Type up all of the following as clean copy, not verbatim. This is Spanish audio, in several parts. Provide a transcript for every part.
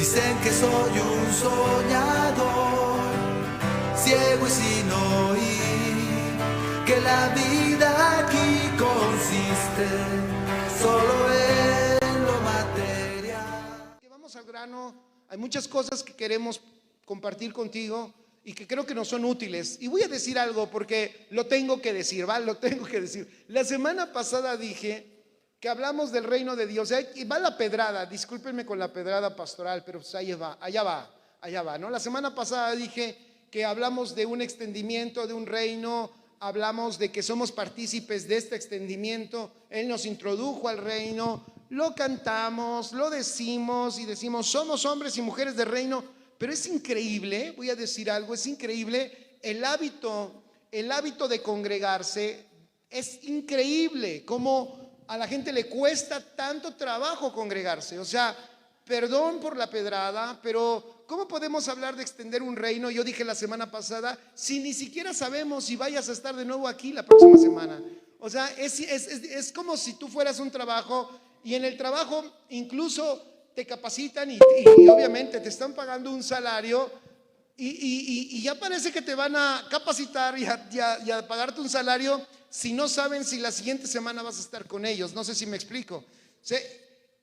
Dicen que soy un soñador, ciego y sin oír, que la vida aquí consiste solo en lo material. Vamos al grano. Hay muchas cosas que queremos compartir contigo y que creo que nos son útiles. Y voy a decir algo porque lo tengo que decir, ¿va? Lo tengo que decir. La semana pasada dije que hablamos del reino de Dios. Y va la pedrada, discúlpenme con la pedrada pastoral, pero pues allá va, ¿no? La semana pasada dije que hablamos de un extendimiento, de un reino, hablamos de que somos partícipes de este extendimiento. Él nos introdujo al reino, lo cantamos, lo decimos y decimos, somos hombres y mujeres de reino. Pero es increíble, voy a decir algo, es increíble el hábito de congregarse. Es increíble cómo a la gente le cuesta tanto trabajo congregarse. O sea, perdón por la pedrada, pero ¿cómo podemos hablar de extender un reino? Yo dije la semana pasada, si ni siquiera sabemos si vayas a estar de nuevo aquí la próxima semana. O sea, es como si tú fueras un trabajo y en el trabajo incluso te capacitan y obviamente te están pagando un salario y ya parece que te van a capacitar y a pagarte un salario si no saben si la siguiente semana vas a estar con ellos. No sé si me explico. O sea,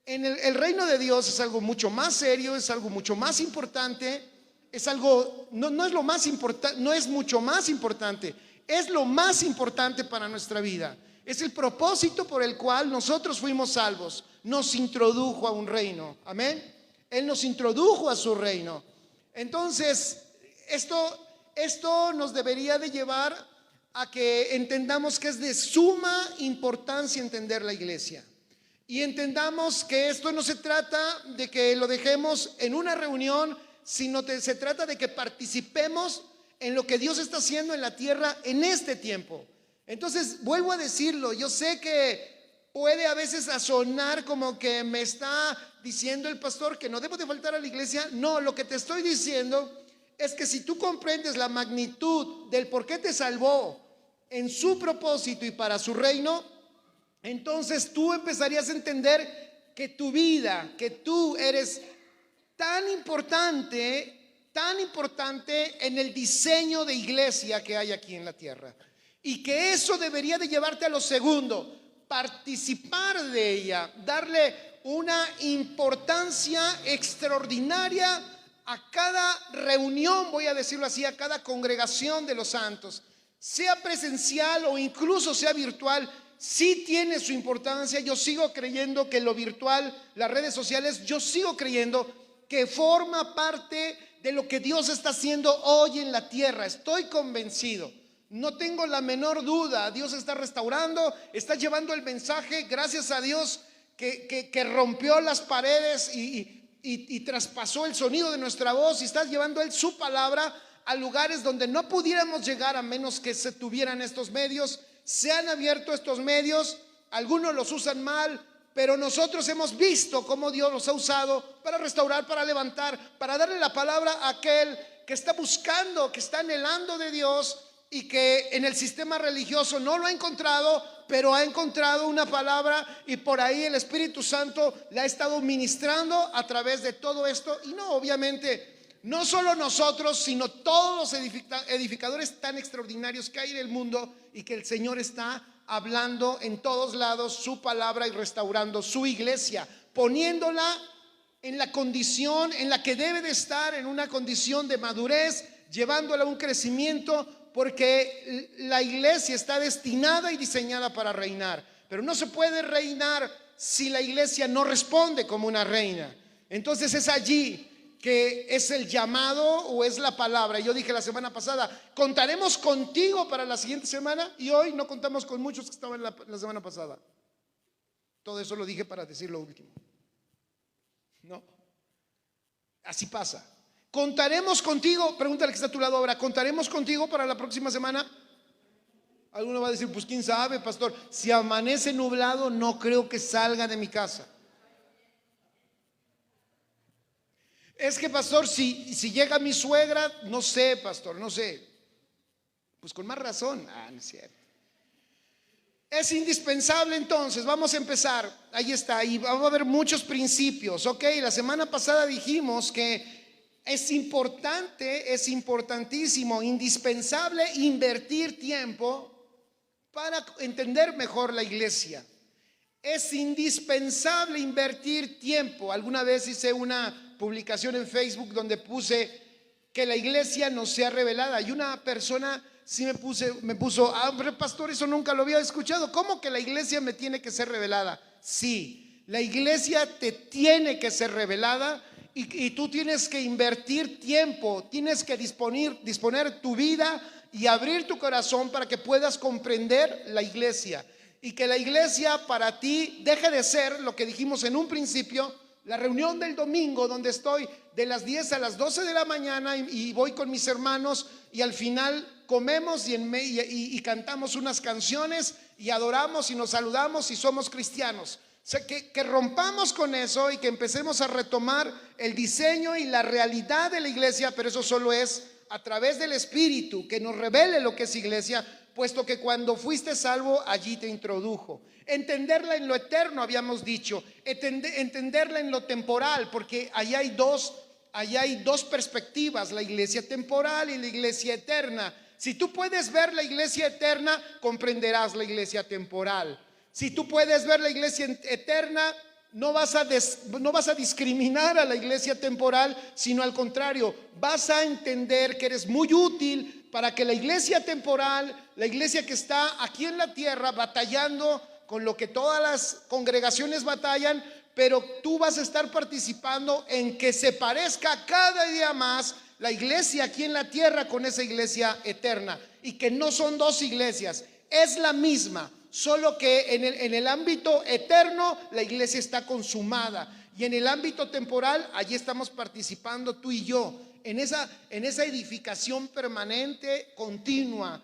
en el reino de Dios es algo mucho más serio, es algo mucho más importante, es algo, no es lo más importante, no es mucho más importante, es lo más importante para nuestra vida. Es el propósito por el cual nosotros fuimos salvos. Nos introdujo a un reino. Amén. Él nos introdujo a su reino. Entonces, esto nos debería de llevar a que entendamos que es de suma importancia entender la iglesia. Y entendamos que esto no se trata de que lo dejemos en una reunión, sino que se trata de que participemos en lo que Dios está haciendo en la tierra en este tiempo. Entonces, vuelvo a decirlo, yo sé que puede a veces sonar como que me está diciendo el pastor que no debo de faltar a la iglesia. No, lo que te estoy diciendo es que si tú comprendes la magnitud del por qué te salvó en su propósito y para su reino, entonces tú empezarías a entender que tu vida, que tú eres tan importante en el diseño de iglesia que hay aquí en la tierra. Y que eso debería de llevarte a lo segundo, participar de ella, darle una importancia extraordinaria a cada reunión, voy a decirlo así, a cada congregación de los santos, sea presencial o incluso sea virtual. Sí tiene su importancia. Yo sigo creyendo que lo virtual, las redes sociales, yo sigo creyendo que forma parte de lo que Dios está haciendo hoy en la tierra. Estoy convencido, no tengo la menor duda. Dios está restaurando, está llevando el mensaje. Gracias a Dios que rompió las paredes y traspasó el sonido de nuestra voz y está llevando Él su palabra a lugares donde no pudiéramos llegar a menos que se tuvieran estos medios. Se han abierto estos medios, algunos los usan mal, pero nosotros hemos visto cómo Dios los ha usado para restaurar, para levantar, para darle la palabra a aquel que está buscando, que está anhelando de Dios y que en el sistema religioso no lo ha encontrado, pero ha encontrado una palabra y por ahí el Espíritu Santo la ha estado ministrando a través de todo esto. Y no, obviamente, no solo nosotros, sino todos los edificadores tan extraordinarios que hay en el mundo y que el Señor está hablando en todos lados su palabra y restaurando su iglesia, poniéndola en la condición en la que debe de estar, en una condición de madurez, llevándola a un crecimiento, porque la iglesia está destinada y diseñada para reinar. Pero no se puede reinar si la iglesia no responde como una reina. Entonces es allí que es el llamado o es la palabra. Yo dije la semana pasada, contaremos contigo para la siguiente semana, y hoy no contamos con muchos que estaban la semana pasada. Todo eso lo dije para decir lo último. No, así pasa. Contaremos contigo. Pregúntale que está a tu lado ahora, ¿contaremos contigo para la próxima semana? Alguno va a decir, pues quién sabe, pastor, si amanece nublado no creo que salga de mi casa. Es que, pastor, si llega mi suegra, no sé, pastor, no sé. Pues con más razón. No es cierto. Es indispensable entonces, vamos a empezar, ahí está, y vamos a ver muchos principios, ok. La semana pasada dijimos que es importante, es importantísimo, indispensable invertir tiempo para entender mejor la iglesia. Es indispensable invertir tiempo. Alguna vez hice una publicación en Facebook donde puse que la iglesia no sea revelada, y una persona sí me puso, hombre, pastor, eso nunca lo había escuchado. ¿Cómo que la iglesia me tiene que ser revelada? Sí, la iglesia te tiene que ser revelada, y tú tienes que invertir tiempo, tienes que disponer tu vida y abrir tu corazón para que puedas comprender la iglesia, y que la iglesia para ti deje de ser lo que dijimos en un principio, la reunión del domingo donde estoy de las 10 a las 12 de la mañana y voy con mis hermanos y al final comemos y cantamos unas canciones y adoramos y nos saludamos y somos cristianos. O sea, que rompamos con eso y que empecemos a retomar el diseño y la realidad de la iglesia, pero eso solo es a través del Espíritu, que nos revele lo que es iglesia, puesto que cuando fuiste salvo allí te introdujo. Entenderla en lo eterno, habíamos dicho, entenderla en lo temporal, porque allá hay dos perspectivas, la iglesia temporal y la iglesia eterna. Si tú puedes ver la iglesia eterna, comprenderás la iglesia temporal. Si tú puedes ver la iglesia eterna, no vas a discriminar a la iglesia temporal, sino al contrario, vas a entender que eres muy útil para que la iglesia temporal, la iglesia que está aquí en la tierra batallando con lo que todas las congregaciones batallan, pero tú vas a estar participando en que se parezca cada día más la iglesia aquí en la tierra con esa iglesia eterna, y que no son dos iglesias, es la misma, solo que en el ámbito eterno la iglesia está consumada, y en el ámbito temporal allí estamos participando tú y yo en esa edificación permanente, continua,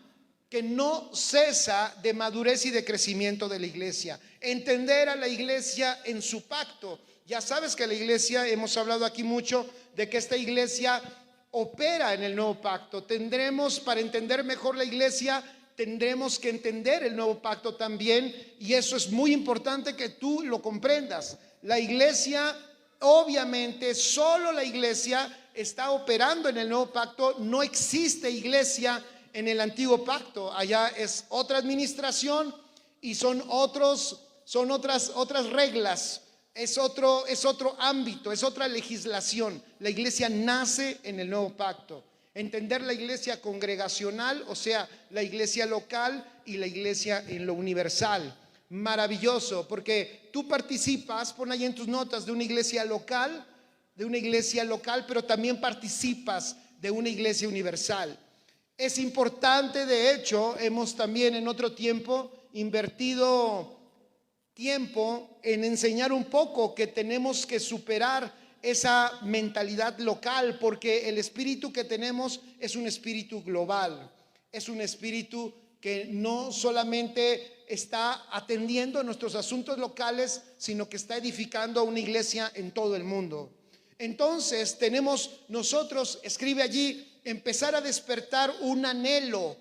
que no cesa, de madurez y de crecimiento de la iglesia. Entender a la iglesia en su pacto. Ya sabes que la iglesia, hemos hablado aquí mucho de que esta iglesia opera en el nuevo pacto. Para entender mejor la iglesia, tendremos que entender el nuevo pacto también, y eso es muy importante que tú lo comprendas. La iglesia, obviamente, solo la iglesia está operando en el nuevo pacto. No existe iglesia en el antiguo pacto. Allá es otra administración y son otras reglas, es otro ámbito, es otra legislación. La iglesia nace en el nuevo pacto. Entender la iglesia congregacional, o sea, la iglesia local, y la iglesia en lo universal. Maravilloso, porque tú participas, pon ahí en tus notas, de una iglesia local, pero también participas de una iglesia universal. Es importante, de hecho, hemos también en otro tiempo invertido tiempo en enseñar un poco que tenemos que superar esa mentalidad local, porque el espíritu que tenemos es un espíritu global, es un espíritu que no solamente está atendiendo a nuestros asuntos locales, sino que está edificando a una iglesia en todo el mundo. Entonces tenemos nosotros, escribe allí, empezar a despertar un anhelo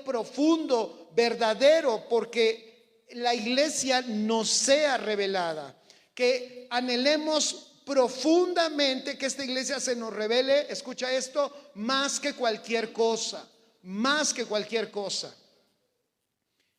profundo, verdadero, porque la iglesia nos sea revelada, que anhelemos profundamente que esta iglesia se nos revele, escucha esto, más que cualquier cosa.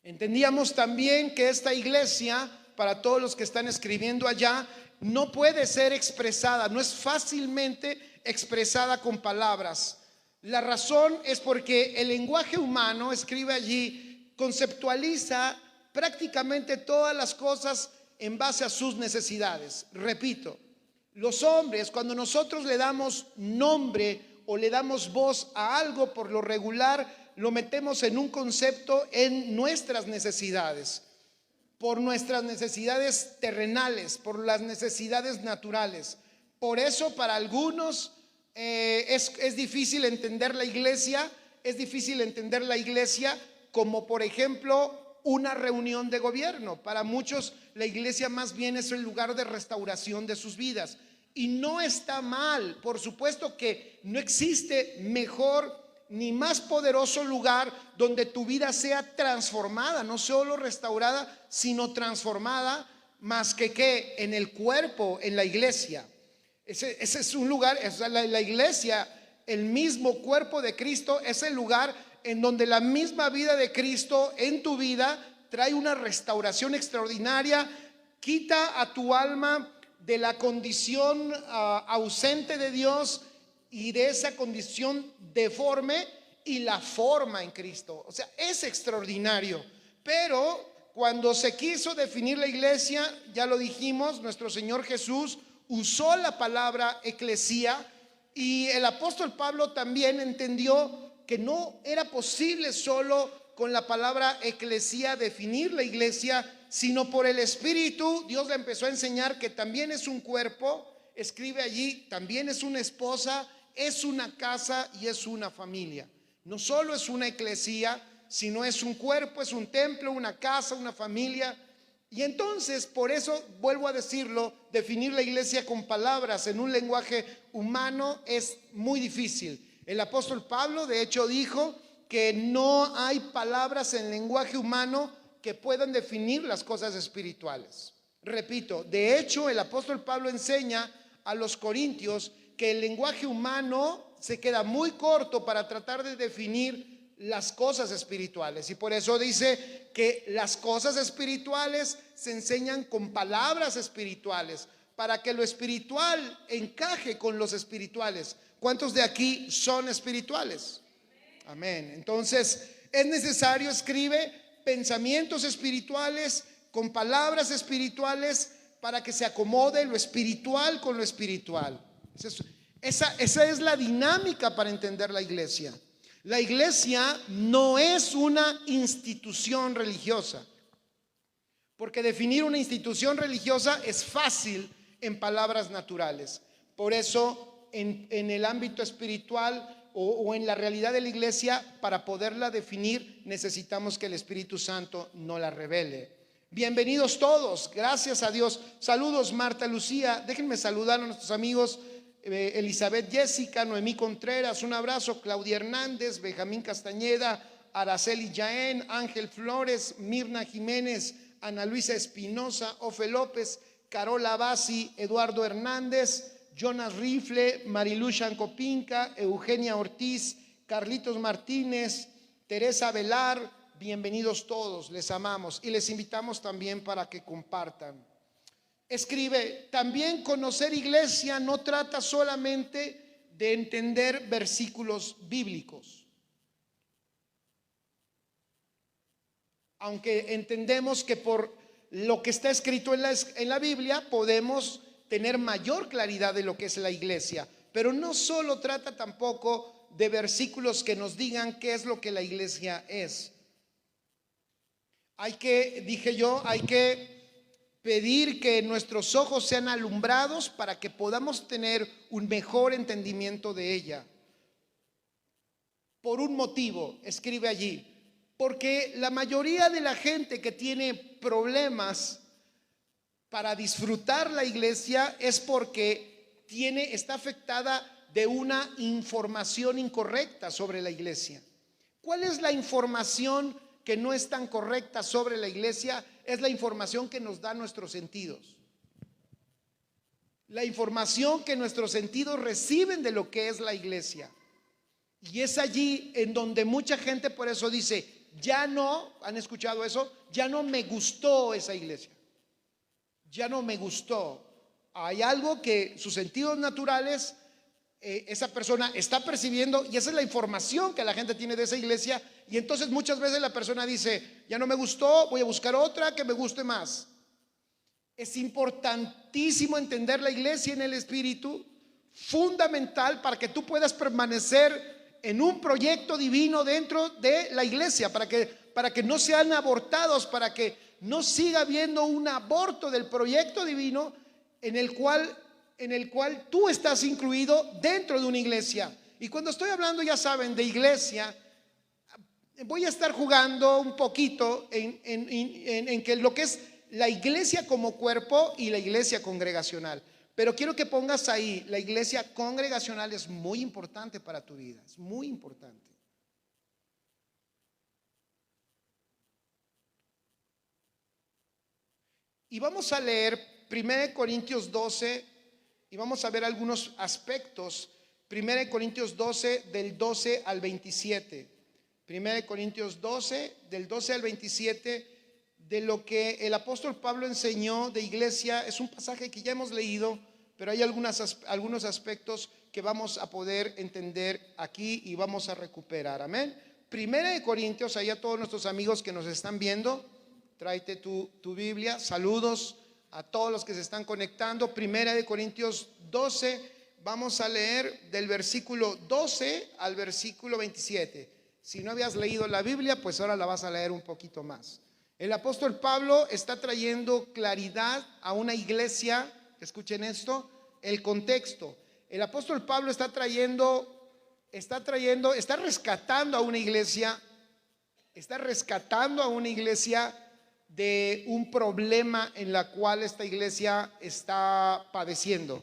Entendíamos también que esta iglesia, para todos los que están escribiendo allá, no puede ser expresada, no es fácilmente expresada con palabras. La razón es porque el lenguaje humano, escribe allí, conceptualiza prácticamente todas las cosas en base a sus necesidades. Repito, los hombres, cuando nosotros le damos nombre o le damos voz a algo, por lo regular lo metemos en un concepto en nuestras necesidades, por nuestras necesidades terrenales, por las necesidades naturales. Por eso para algunos es difícil entender la iglesia, como por ejemplo una reunión de gobierno. Para muchos la iglesia más bien es el lugar de restauración de sus vidas, y no está mal. Por supuesto que no existe mejor ni más poderoso lugar donde tu vida sea transformada, no solo restaurada, sino transformada, más que en el cuerpo, en la iglesia. Ese es un lugar, la iglesia, el mismo cuerpo de Cristo, es el lugar en donde la misma vida de Cristo en tu vida trae una restauración extraordinaria, quita a tu alma de la condición ausente de Dios y de esa condición deforme y la forma en Cristo. O sea, es extraordinario. Pero cuando se quiso definir la iglesia, ya lo dijimos, nuestro Señor Jesús usó la palabra eclesía, y el apóstol Pablo también entendió que no era posible solo con la palabra eclesía definir la iglesia, sino por el Espíritu. Dios le empezó a enseñar que también es un cuerpo, escribe allí, también es una esposa, es una casa y es una familia. No solo es una eclesía, sino es un cuerpo, es un templo, una casa, una familia. Y entonces, por eso vuelvo a decirlo, definir la iglesia con palabras en un lenguaje humano es muy difícil. El apóstol Pablo de hecho dijo que no hay palabras en lenguaje humano que puedan definir las cosas espirituales. Repito, de hecho el apóstol Pablo enseña a los corintios que el lenguaje humano se queda muy corto para tratar de definir las cosas espirituales, y por eso dice que las cosas espirituales se enseñan con palabras espirituales, para que lo espiritual encaje con los espirituales. ¿Cuántos de aquí son espirituales? Amén. Entonces es necesario, escribe, pensamientos espirituales con palabras espirituales, para que se acomode lo espiritual con lo espiritual. Esa es la dinámica para entender la iglesia. La iglesia no es una institución religiosa, porque definir una institución religiosa es fácil en palabras naturales. Por eso en el ámbito espiritual o en la realidad de la iglesia, para poderla definir necesitamos que el Espíritu Santo nos la revele. Bienvenidos todos, gracias a Dios. Saludos Marta, Lucía, déjenme saludar a nuestros amigos Elizabeth Jessica, Noemí Contreras, un abrazo. Claudia Hernández, Benjamín Castañeda, Araceli Jaén, Ángel Flores, Mirna Jiménez, Ana Luisa Espinosa, Ofe López, Carola Bassi, Eduardo Hernández, Jonas Rifle, Marilú Chancopinca, Eugenia Ortiz, Carlitos Martínez, Teresa Velar. Bienvenidos todos, les amamos y les invitamos también para que compartan. Escribe, también conocer iglesia no trata solamente de entender versículos bíblicos. Aunque entendemos que por lo que está escrito en la Biblia podemos tener mayor claridad de lo que es la iglesia, pero no solo trata tampoco de versículos que nos digan qué es lo que la iglesia es. Hay que pedir que nuestros ojos sean alumbrados para que podamos tener un mejor entendimiento de ella. Por un motivo, escribe allí, porque la mayoría de la gente que tiene problemas para disfrutar la iglesia es porque está afectada de una información incorrecta sobre la iglesia. ¿Cuál es la información que no es tan correcta sobre la iglesia? Es la información que nos da nuestros sentidos. La información que nuestros sentidos reciben de lo que es la iglesia. Y es allí en donde mucha gente por eso dice, ya no, ¿han escuchado eso? Ya no me gustó esa iglesia. Ya no me gustó. Hay algo que sus sentidos naturales, esa persona está percibiendo, y esa es la información que la gente tiene de esa iglesia. Y entonces muchas veces la persona dice, ya no me gustó, voy a buscar otra que me guste más. Es importantísimo entender la iglesia en el espíritu, fundamental para que tú puedas permanecer en un proyecto divino dentro de la iglesia, para que no sean abortados, para que no siga habiendo un aborto del proyecto divino en el cual tú estás incluido dentro de una iglesia. Y cuando estoy hablando, ya saben, de iglesia, voy a estar jugando un poquito en que lo que es la iglesia como cuerpo y la iglesia congregacional. Pero quiero que pongas ahí, la iglesia congregacional es muy importante para tu vida, es muy importante. Y vamos a leer 1 Corintios 12 y vamos a ver algunos aspectos. 1 Corintios 12 del 12 al 27. 1 Corintios 12 del 12 al 27 de lo que el apóstol Pablo enseñó de iglesia. Es un pasaje que ya hemos leído, pero hay algunos aspectos que vamos a poder entender aquí y vamos a recuperar. Amén. 1 Corintios, ahí a todos nuestros amigos que nos están viendo, tráete tu Biblia. Saludos a todos los que se están conectando. 1 Corintios 12, vamos a leer del versículo 12 al versículo 27. Si no habías leído la Biblia, pues ahora la vas a leer un poquito más. El apóstol Pablo está trayendo claridad a una iglesia. Escuchen esto, el contexto. El apóstol Pablo está rescatando a una iglesia, de un problema en la cual esta iglesia está padeciendo.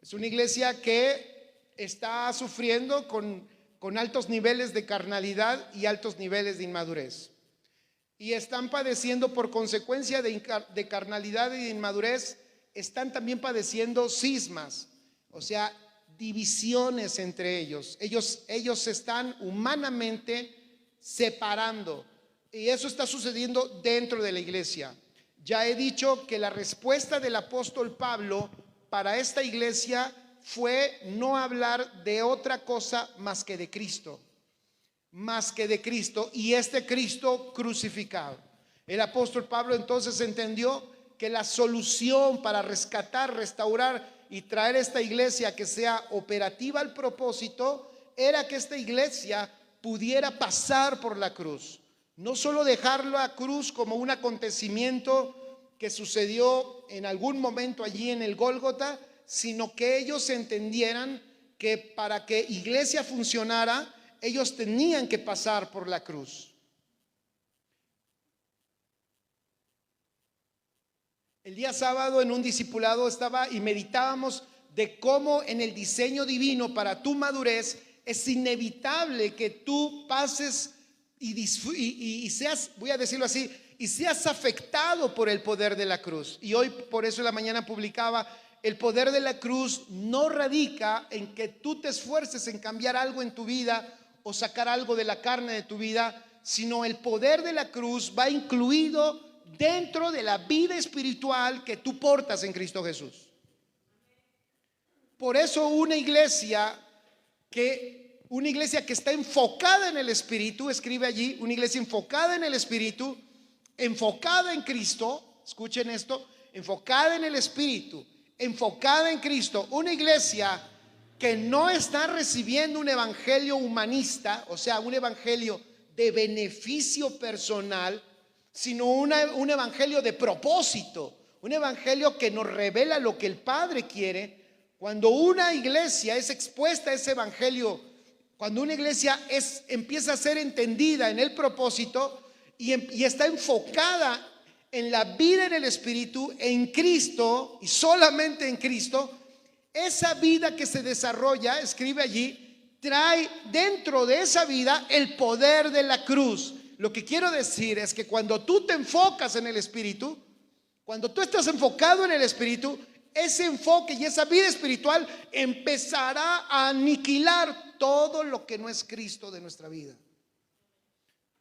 Es una iglesia que está sufriendo con altos niveles de carnalidad y altos niveles de inmadurez. Y están padeciendo por consecuencia de carnalidad y de inmadurez, están también padeciendo cismas, o sea, divisiones entre ellos. Ellos se están humanamente separando. Y eso está sucediendo dentro de la iglesia. Ya he dicho que la respuesta del apóstol Pablo para esta iglesia fue no hablar de otra cosa más que de Cristo. Y este Cristo crucificado. El apóstol Pablo entonces entendió que la solución para rescatar, restaurar y traer esta iglesia que sea operativa al propósito era que esta iglesia pudiera pasar por la cruz. No solo dejarlo a cruz como un acontecimiento que sucedió en algún momento allí en el Gólgota, sino que ellos entendieran que para que iglesia funcionara, ellos tenían que pasar por la cruz. El día sábado en un discipulado estaba y meditábamos de cómo en el diseño divino para tu madurez es inevitable que tú pases y seas, voy a decirlo así, y seas afectado por el poder de la cruz. Y hoy por eso en la mañana publicaba: el poder de la cruz no radica en que tú te esfuerces en cambiar algo en tu vida o sacar algo de la carne de tu vida, sino el poder de la cruz va incluido dentro de la vida espiritual que tú portas en Cristo Jesús. Por eso una iglesia que está enfocada en el Espíritu, escribe allí, una iglesia enfocada en el Espíritu, enfocada en Cristo, escuchen esto, enfocada en el Espíritu, enfocada en Cristo, una iglesia que no está recibiendo un evangelio humanista, o sea, un evangelio de beneficio personal, sino un evangelio de propósito, un evangelio que nos revela lo que el Padre quiere. Cuando una iglesia es expuesta a ese evangelio, cuando una iglesia empieza a ser entendida en el propósito y está enfocada en la vida en el Espíritu, en Cristo y solamente en Cristo, esa vida que se desarrolla, escribe allí, trae dentro de esa vida el poder de la cruz. Lo que quiero decir es que cuando tú te enfocas en el Espíritu, cuando tú estás enfocado en el Espíritu, ese enfoque y esa vida espiritual empezará a aniquilar todo lo que no es Cristo de nuestra vida.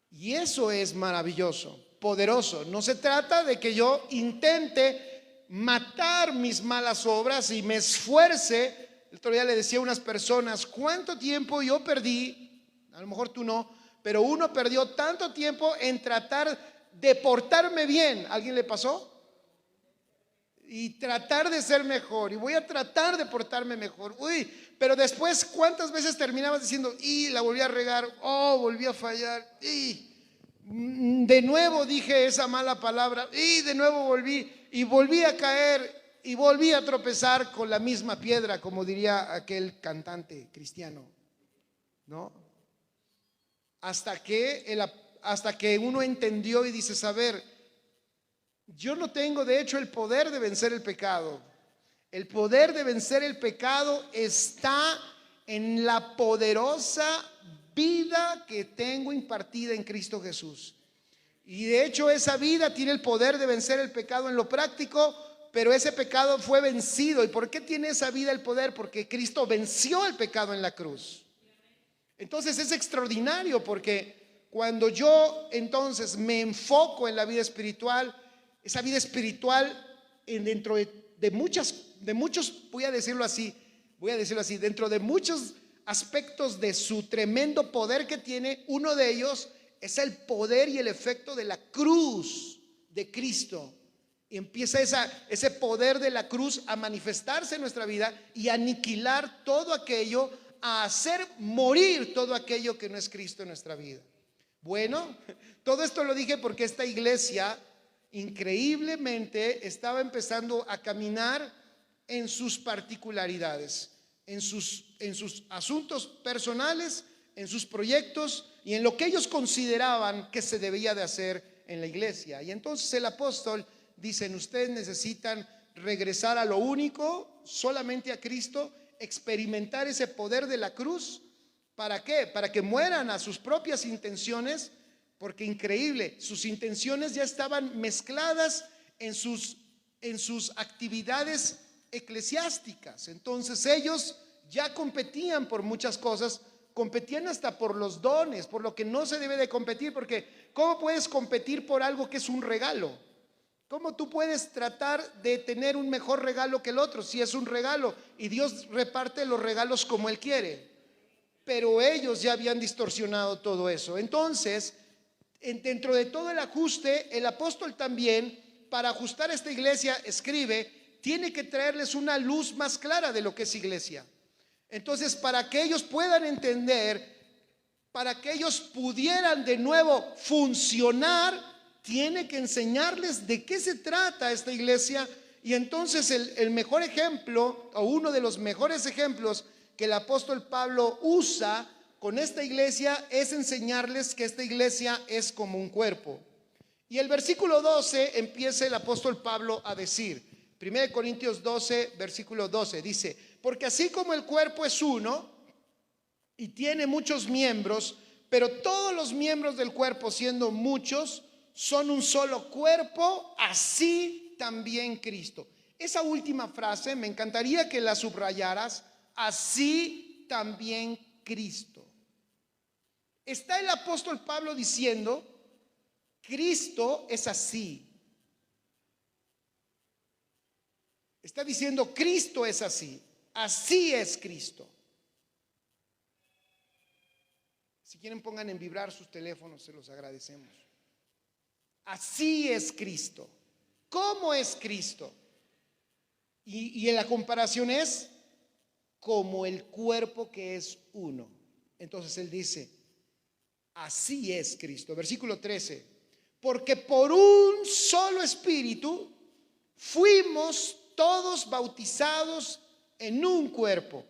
Y eso es maravilloso, poderoso. No se trata de que yo intente matar mis malas obras y me esfuerce. El otro día le decía a unas personas: ¿cuánto tiempo yo perdí? A lo mejor tú no, pero uno perdió tanto tiempo en tratar de portarme bien. ¿A alguien le pasó? Y tratar de ser mejor, y voy a tratar de portarme mejor. Pero después, ¿cuántas veces terminabas diciendo: y la volví a regar, volví a fallar, y de nuevo dije esa mala palabra, y de nuevo volví a caer, y volví a tropezar con la misma piedra, como diría aquel cantante cristiano, ¿no? Hasta que uno entendió y dice: a ver, yo no tengo de hecho el poder de vencer el pecado. El poder de vencer el pecado está en la poderosa vida que tengo impartida en Cristo Jesús. Y de hecho esa vida tiene el poder de vencer el pecado en lo práctico, pero ese pecado fue vencido. ¿Y por qué tiene esa vida el poder? Porque Cristo venció el pecado en la cruz. Entonces es extraordinario, porque cuando yo entonces me enfoco en la vida espiritual, esa vida espiritual dentro de muchos, voy a decirlo así, dentro de muchos aspectos de su tremendo poder que tiene, uno de ellos es el poder y el efecto de la cruz de Cristo. Y empieza ese poder de la cruz a manifestarse en nuestra vida y a aniquilar todo aquello, a hacer morir todo aquello que no es Cristo en nuestra vida. Bueno, todo esto lo dije porque esta iglesia increíblemente estaba empezando a caminar en sus particularidades, en sus asuntos personales, en sus proyectos y en lo que ellos consideraban que se debía de hacer en la iglesia. Y entonces el apóstol dice: ustedes necesitan regresar a lo único, solamente a Cristo, experimentar ese poder de la cruz. ¿Para qué? Para que mueran a sus propias intenciones, porque increíble, sus intenciones ya estaban mezcladas en sus actividades eclesiásticas. Entonces ellos ya competían por muchas cosas, competían hasta por los dones, por lo que no se debe de competir, porque ¿cómo puedes competir por algo que es un regalo? ¿Cómo tú puedes tratar de tener un mejor regalo que el otro si es un regalo y Dios reparte los regalos como Él quiere? Pero ellos ya habían distorsionado todo eso. Entonces, dentro de todo el ajuste, el apóstol también, para ajustar a esta iglesia, escribe: tiene que traerles una luz más clara de lo que es iglesia. Entonces, para que ellos puedan entender, para que ellos pudieran de nuevo funcionar, tiene que enseñarles de qué se trata esta iglesia. Y entonces el mejor ejemplo, o uno de los mejores ejemplos que el apóstol Pablo usa con esta iglesia, es enseñarles que esta iglesia es como un cuerpo. Y el versículo 12 empieza el apóstol Pablo a decir, 1 Corintios 12, versículo 12, dice: porque así como el cuerpo es uno y tiene muchos miembros, pero todos los miembros del cuerpo, siendo muchos, son un solo cuerpo, así también Cristo. Esa última frase me encantaría que la subrayaras: así también Cristo. Está el apóstol Pablo diciendo: Cristo es así. Está diciendo: Cristo es así. Así es Cristo. Si quieren, pongan en vibrar sus teléfonos, se los agradecemos. Así es Cristo. ¿Cómo es Cristo? Y en la comparación es como el cuerpo que es uno. Entonces él dice: así es Cristo. Versículo 13: porque por un solo espíritu fuimos todos bautizados en un cuerpo,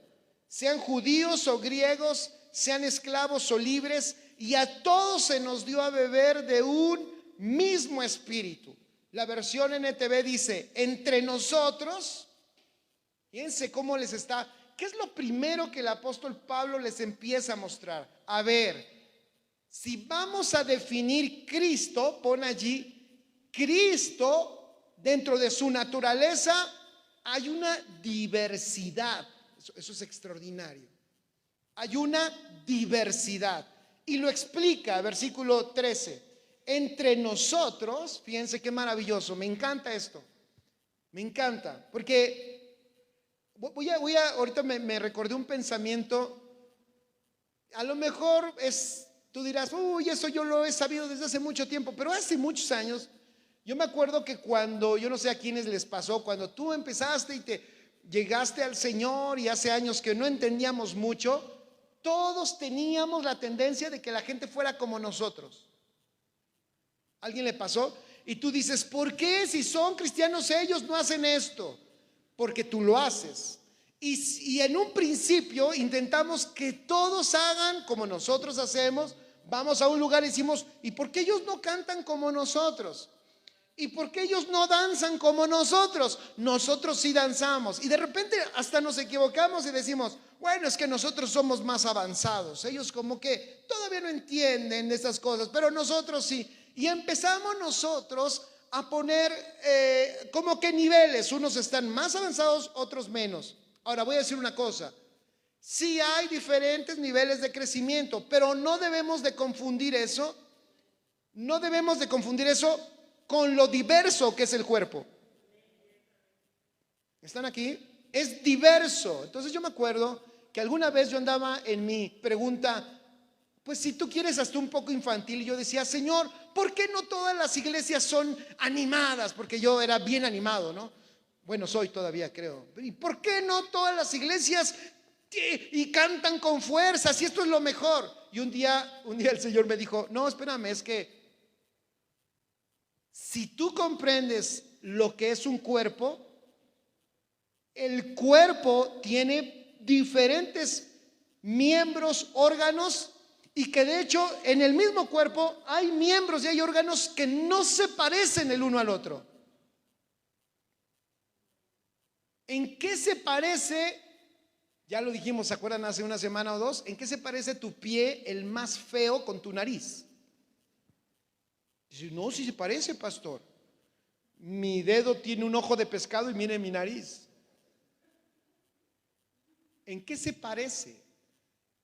sean judíos o griegos, sean esclavos o libres, y a todos se nos dio a beber de un mismo espíritu. La versión NTV dice: entre nosotros. Fíjense cómo les está. ¿Qué es lo primero que el apóstol Pablo les empieza a mostrar? A ver, si vamos a definir Cristo, pon allí: Cristo, dentro de su naturaleza hay una diversidad. Eso es extraordinario. Hay una diversidad. Y lo explica, versículo 13. Entre nosotros, fíjense qué maravilloso, me encanta esto. Me encanta, porque ahorita me recordé un pensamiento. A lo mejor tú dirás: uy, eso yo lo he sabido desde hace mucho tiempo. Pero hace muchos años, yo me acuerdo que cuando, yo no sé a quiénes les pasó, cuando tú empezaste y te llegaste al Señor, y hace años que no entendíamos mucho, todos teníamos la tendencia de que la gente fuera como nosotros. ¿Alguien le pasó? Y tú dices: ¿por qué si son cristianos ellos no hacen esto? Porque tú lo haces. Y en un principio intentamos que todos hagan como nosotros hacemos. Vamos a un lugar y decimos: ¿y por qué ellos no cantan como nosotros? ¿Y por qué ellos no danzan como nosotros? Nosotros sí danzamos. Y de repente hasta nos equivocamos y decimos: bueno, es que nosotros somos más avanzados. Ellos como que todavía no entienden esas cosas, pero nosotros sí. Y empezamos nosotros a poner como que niveles, unos están más avanzados, otros menos. Ahora voy a decir una cosa, sí hay diferentes niveles de crecimiento, pero no debemos de confundir eso, con lo diverso que es el cuerpo. ¿Están aquí? Es diverso. Entonces yo me acuerdo que alguna vez yo andaba en mi pregunta, pues si tú quieres hasta un poco infantil, y yo decía, Señor, ¿por qué no todas las iglesias son animadas? Porque yo era bien animado, ¿no? Bueno, soy todavía, creo. ¿Y por qué no todas las iglesias y cantan con fuerza? Si esto es lo mejor. Y un día el Señor me dijo, no, espérame, es que si tú comprendes lo que es un cuerpo, el cuerpo tiene diferentes miembros, órganos, y que de hecho en el mismo cuerpo hay miembros y hay órganos que no se parecen el uno al otro. ¿En qué se parece? Ya lo dijimos, ¿se acuerdan hace una semana o dos? ¿En qué se parece tu pie, el más feo, con tu nariz? Dice, no, sí se parece, pastor. Mi dedo tiene un ojo de pescado y mire mi nariz. ¿En qué se parece?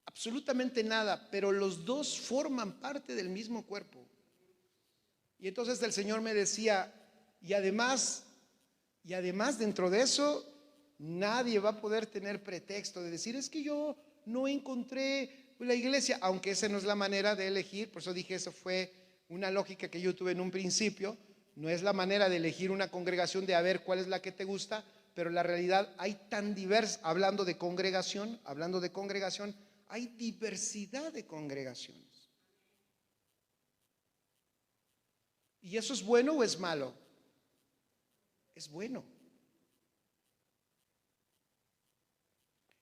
Absolutamente nada, pero los dos forman parte del mismo cuerpo. Y entonces el Señor me decía, y además dentro de eso, nadie va a poder tener pretexto de decir, es que yo no encontré la iglesia, aunque esa no es la manera de elegir. Por eso dije, eso fue una lógica que yo tuve en un principio. No es la manera de elegir una congregación, de a ver cuál es la que te gusta, pero la realidad hay tan diversa, hablando de congregación, hay diversidad de congregaciones. ¿Y eso es bueno o es malo? Es bueno.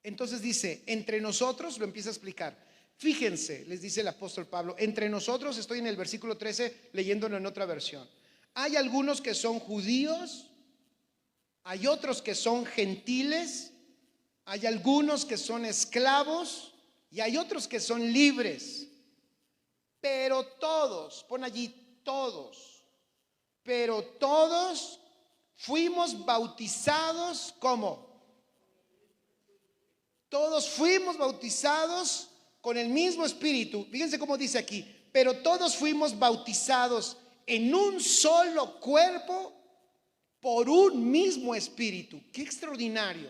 Entonces dice, entre nosotros, lo empieza a explicar. Fíjense, les dice el apóstol Pablo, entre nosotros, estoy en el versículo 13 leyéndolo en otra versión. Hay algunos que son judíos, hay otros que son gentiles, hay algunos que son esclavos y hay otros que son libres. Pero todos, pon allí todos, pero todos fuimos bautizados ¿cómo? Todos fuimos bautizados con el mismo espíritu. Fíjense cómo dice aquí, pero todos fuimos bautizados en un solo cuerpo por un mismo espíritu. Qué extraordinario.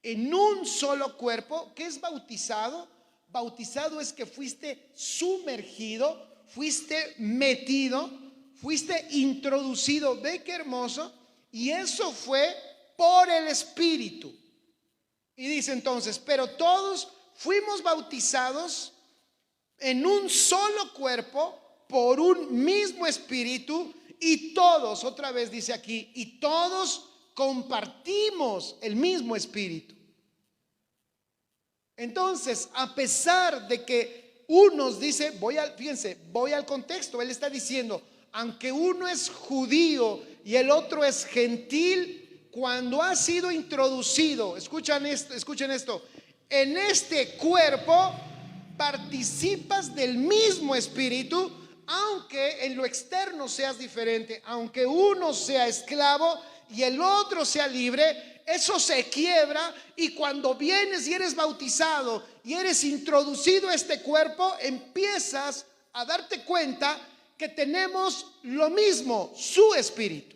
En un solo cuerpo. ¿Qué es bautizado? Bautizado es que fuiste sumergido, fuiste metido, fuiste introducido. Ve qué hermoso. Y eso fue por el Espíritu. Y dice entonces, pero todos fuimos bautizados en un solo cuerpo por un mismo Espíritu, y todos, otra vez dice aquí, y todos compartimos el mismo Espíritu. Entonces, a pesar de que unos dice, fíjense, voy al contexto, él está diciendo, aunque uno es judío y el otro es gentil, cuando ha sido introducido, escuchen esto, en este cuerpo participas del mismo Espíritu, aunque en lo externo seas diferente, aunque uno sea esclavo y el otro sea libre, eso se quiebra, y cuando vienes y eres bautizado y eres introducido a este cuerpo, empiezas a darte cuenta que tenemos lo mismo, su espíritu.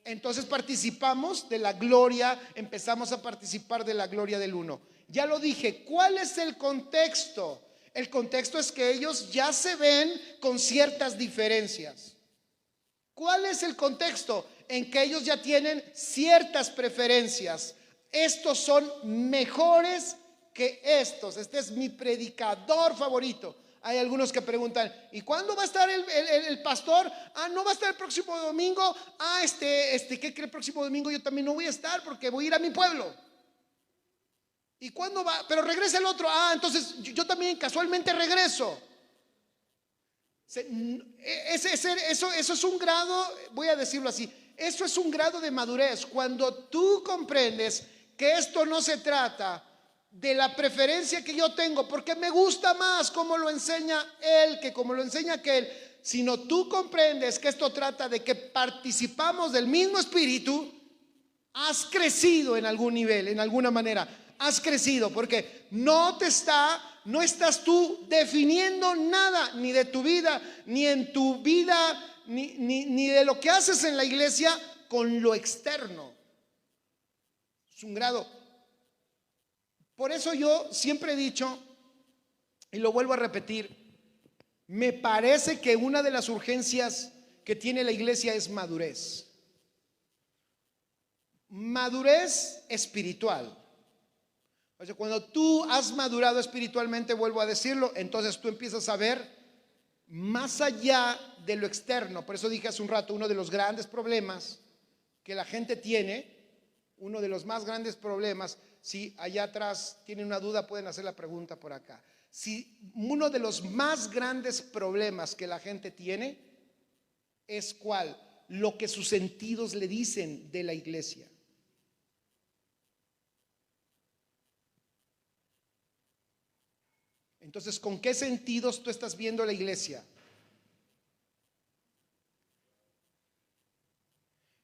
Entonces participamos de la gloria, empezamos a participar de la gloria del uno. Ya lo dije, ¿cuál es el contexto? El contexto es que ellos ya se ven con ciertas diferencias. ¿Cuál es el contexto? En que ellos ya tienen ciertas preferencias. Estos son mejores que estos. Este es mi predicador favorito. Hay algunos que preguntan, ¿y cuándo va a estar el pastor? No va a estar el próximo domingo. ¿Qué cree? El próximo domingo yo también no voy a estar porque voy a ir a mi pueblo. ¿Y cuándo va? Pero regresa el otro. Entonces yo también casualmente regreso. Eso es un grado, voy a decirlo así, eso es un grado de madurez. Cuando tú comprendes que esto no se trata de la preferencia que yo tengo, porque me gusta más cómo lo enseña él que como lo enseña aquel, sino tú comprendes que esto trata de que participamos del mismo espíritu, has crecido en algún nivel, en alguna manera. Has crecido porque no estás tú definiendo nada, ni de tu vida, ni en tu vida, ni de lo que haces en la iglesia con lo externo. Es un grado. Por eso yo siempre he dicho, y lo vuelvo a repetir, me parece que una de las urgencias que tiene la iglesia es madurez. Madurez espiritual. O sea, cuando tú has madurado espiritualmente, vuelvo a decirlo, entonces tú empiezas a ver más allá de lo externo. Por eso dije hace un rato, uno de los grandes problemas que la gente tiene, uno de los más grandes problemas, si allá atrás tienen una duda pueden hacer la pregunta por acá. Si uno de los más grandes problemas que la gente tiene es ¿cuál? Lo que sus sentidos le dicen de la iglesia. Entonces, ¿con qué sentidos tú estás viendo la iglesia?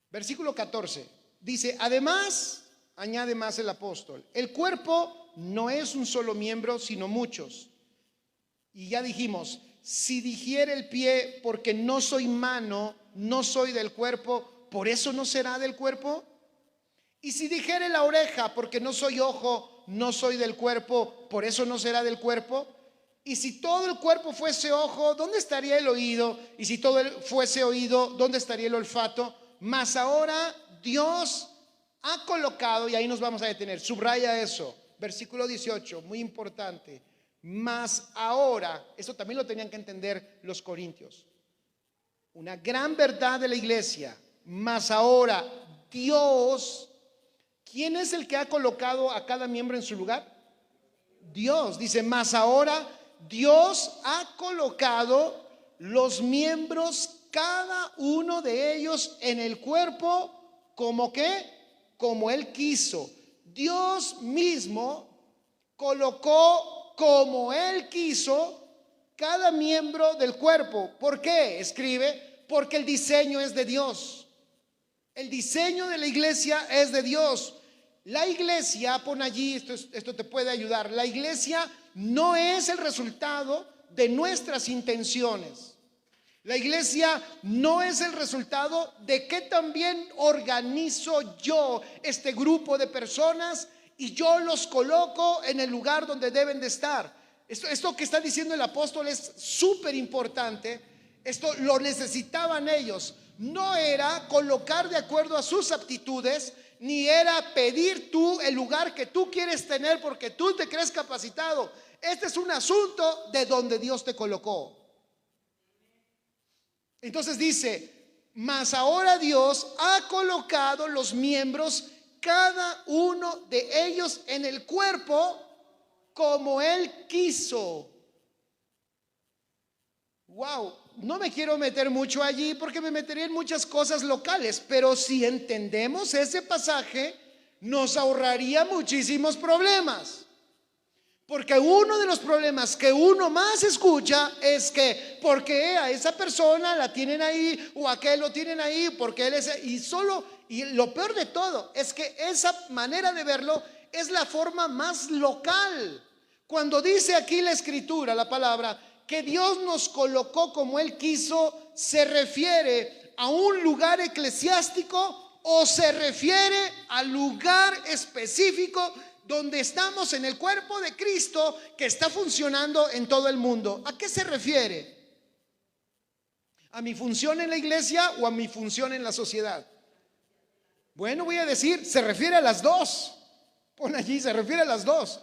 Versículo 14 dice, además, añade más el apóstol, el cuerpo no es un solo miembro, sino muchos. Y ya dijimos, si dijere el pie, porque no soy mano, no soy del cuerpo, ¿por eso no será del cuerpo? Y si dijere la oreja, porque no soy ojo, no soy del cuerpo, ¿por eso no será del cuerpo? Y si todo el cuerpo fuese ojo, ¿dónde estaría el oído? Y si todo fuese oído, ¿dónde estaría el olfato? Mas ahora Dios ha colocado, y ahí nos vamos a detener, subraya eso, versículo 18, muy importante. Mas ahora, eso también lo tenían que entender los corintios, una gran verdad de la iglesia. Mas ahora Dios, ¿quién es el que ha colocado a cada miembro en su lugar? Dios. Dice, mas ahora Dios ha colocado los miembros, cada uno de ellos en el cuerpo, ¿como qué? Como Él quiso. Dios mismo colocó como Él quiso cada miembro del cuerpo. ¿Por qué? Escribe, porque el diseño es de Dios. El diseño de la iglesia es de Dios. La iglesia, pon allí, esto te puede ayudar. La iglesia no es el resultado de nuestras intenciones. La iglesia no es el resultado de que también organizo yo este grupo de personas y yo los coloco en el lugar donde deben de estar. Esto que está diciendo el apóstol es súper importante. Esto lo necesitaban ellos. No era colocar de acuerdo a sus aptitudes, ni era pedir tú el lugar que tú quieres tener porque tú te crees capacitado. Este es un asunto de donde Dios te colocó. Entonces dice, mas ahora Dios ha colocado los miembros, cada uno de ellos en el cuerpo como Él quiso. Wow, no me quiero meter mucho allí porque me metería en muchas cosas locales, pero si entendemos ese pasaje, nos ahorraría muchísimos problemas. Porque uno de los problemas que uno más escucha es que porque a esa persona la tienen ahí o a aquel lo tienen ahí, porque él es, y lo peor de todo es que esa manera de verlo es la forma más local. Cuando dice aquí la escritura, la palabra, que Dios nos colocó como Él quiso, ¿se refiere a un lugar eclesiástico o se refiere al lugar específico donde estamos en el cuerpo de Cristo que está funcionando en todo el mundo? ¿A qué se refiere? ¿A mi función en la iglesia o a mi función en la sociedad? Bueno, voy a decir, se refiere a las dos. Pon allí, se refiere a las dos.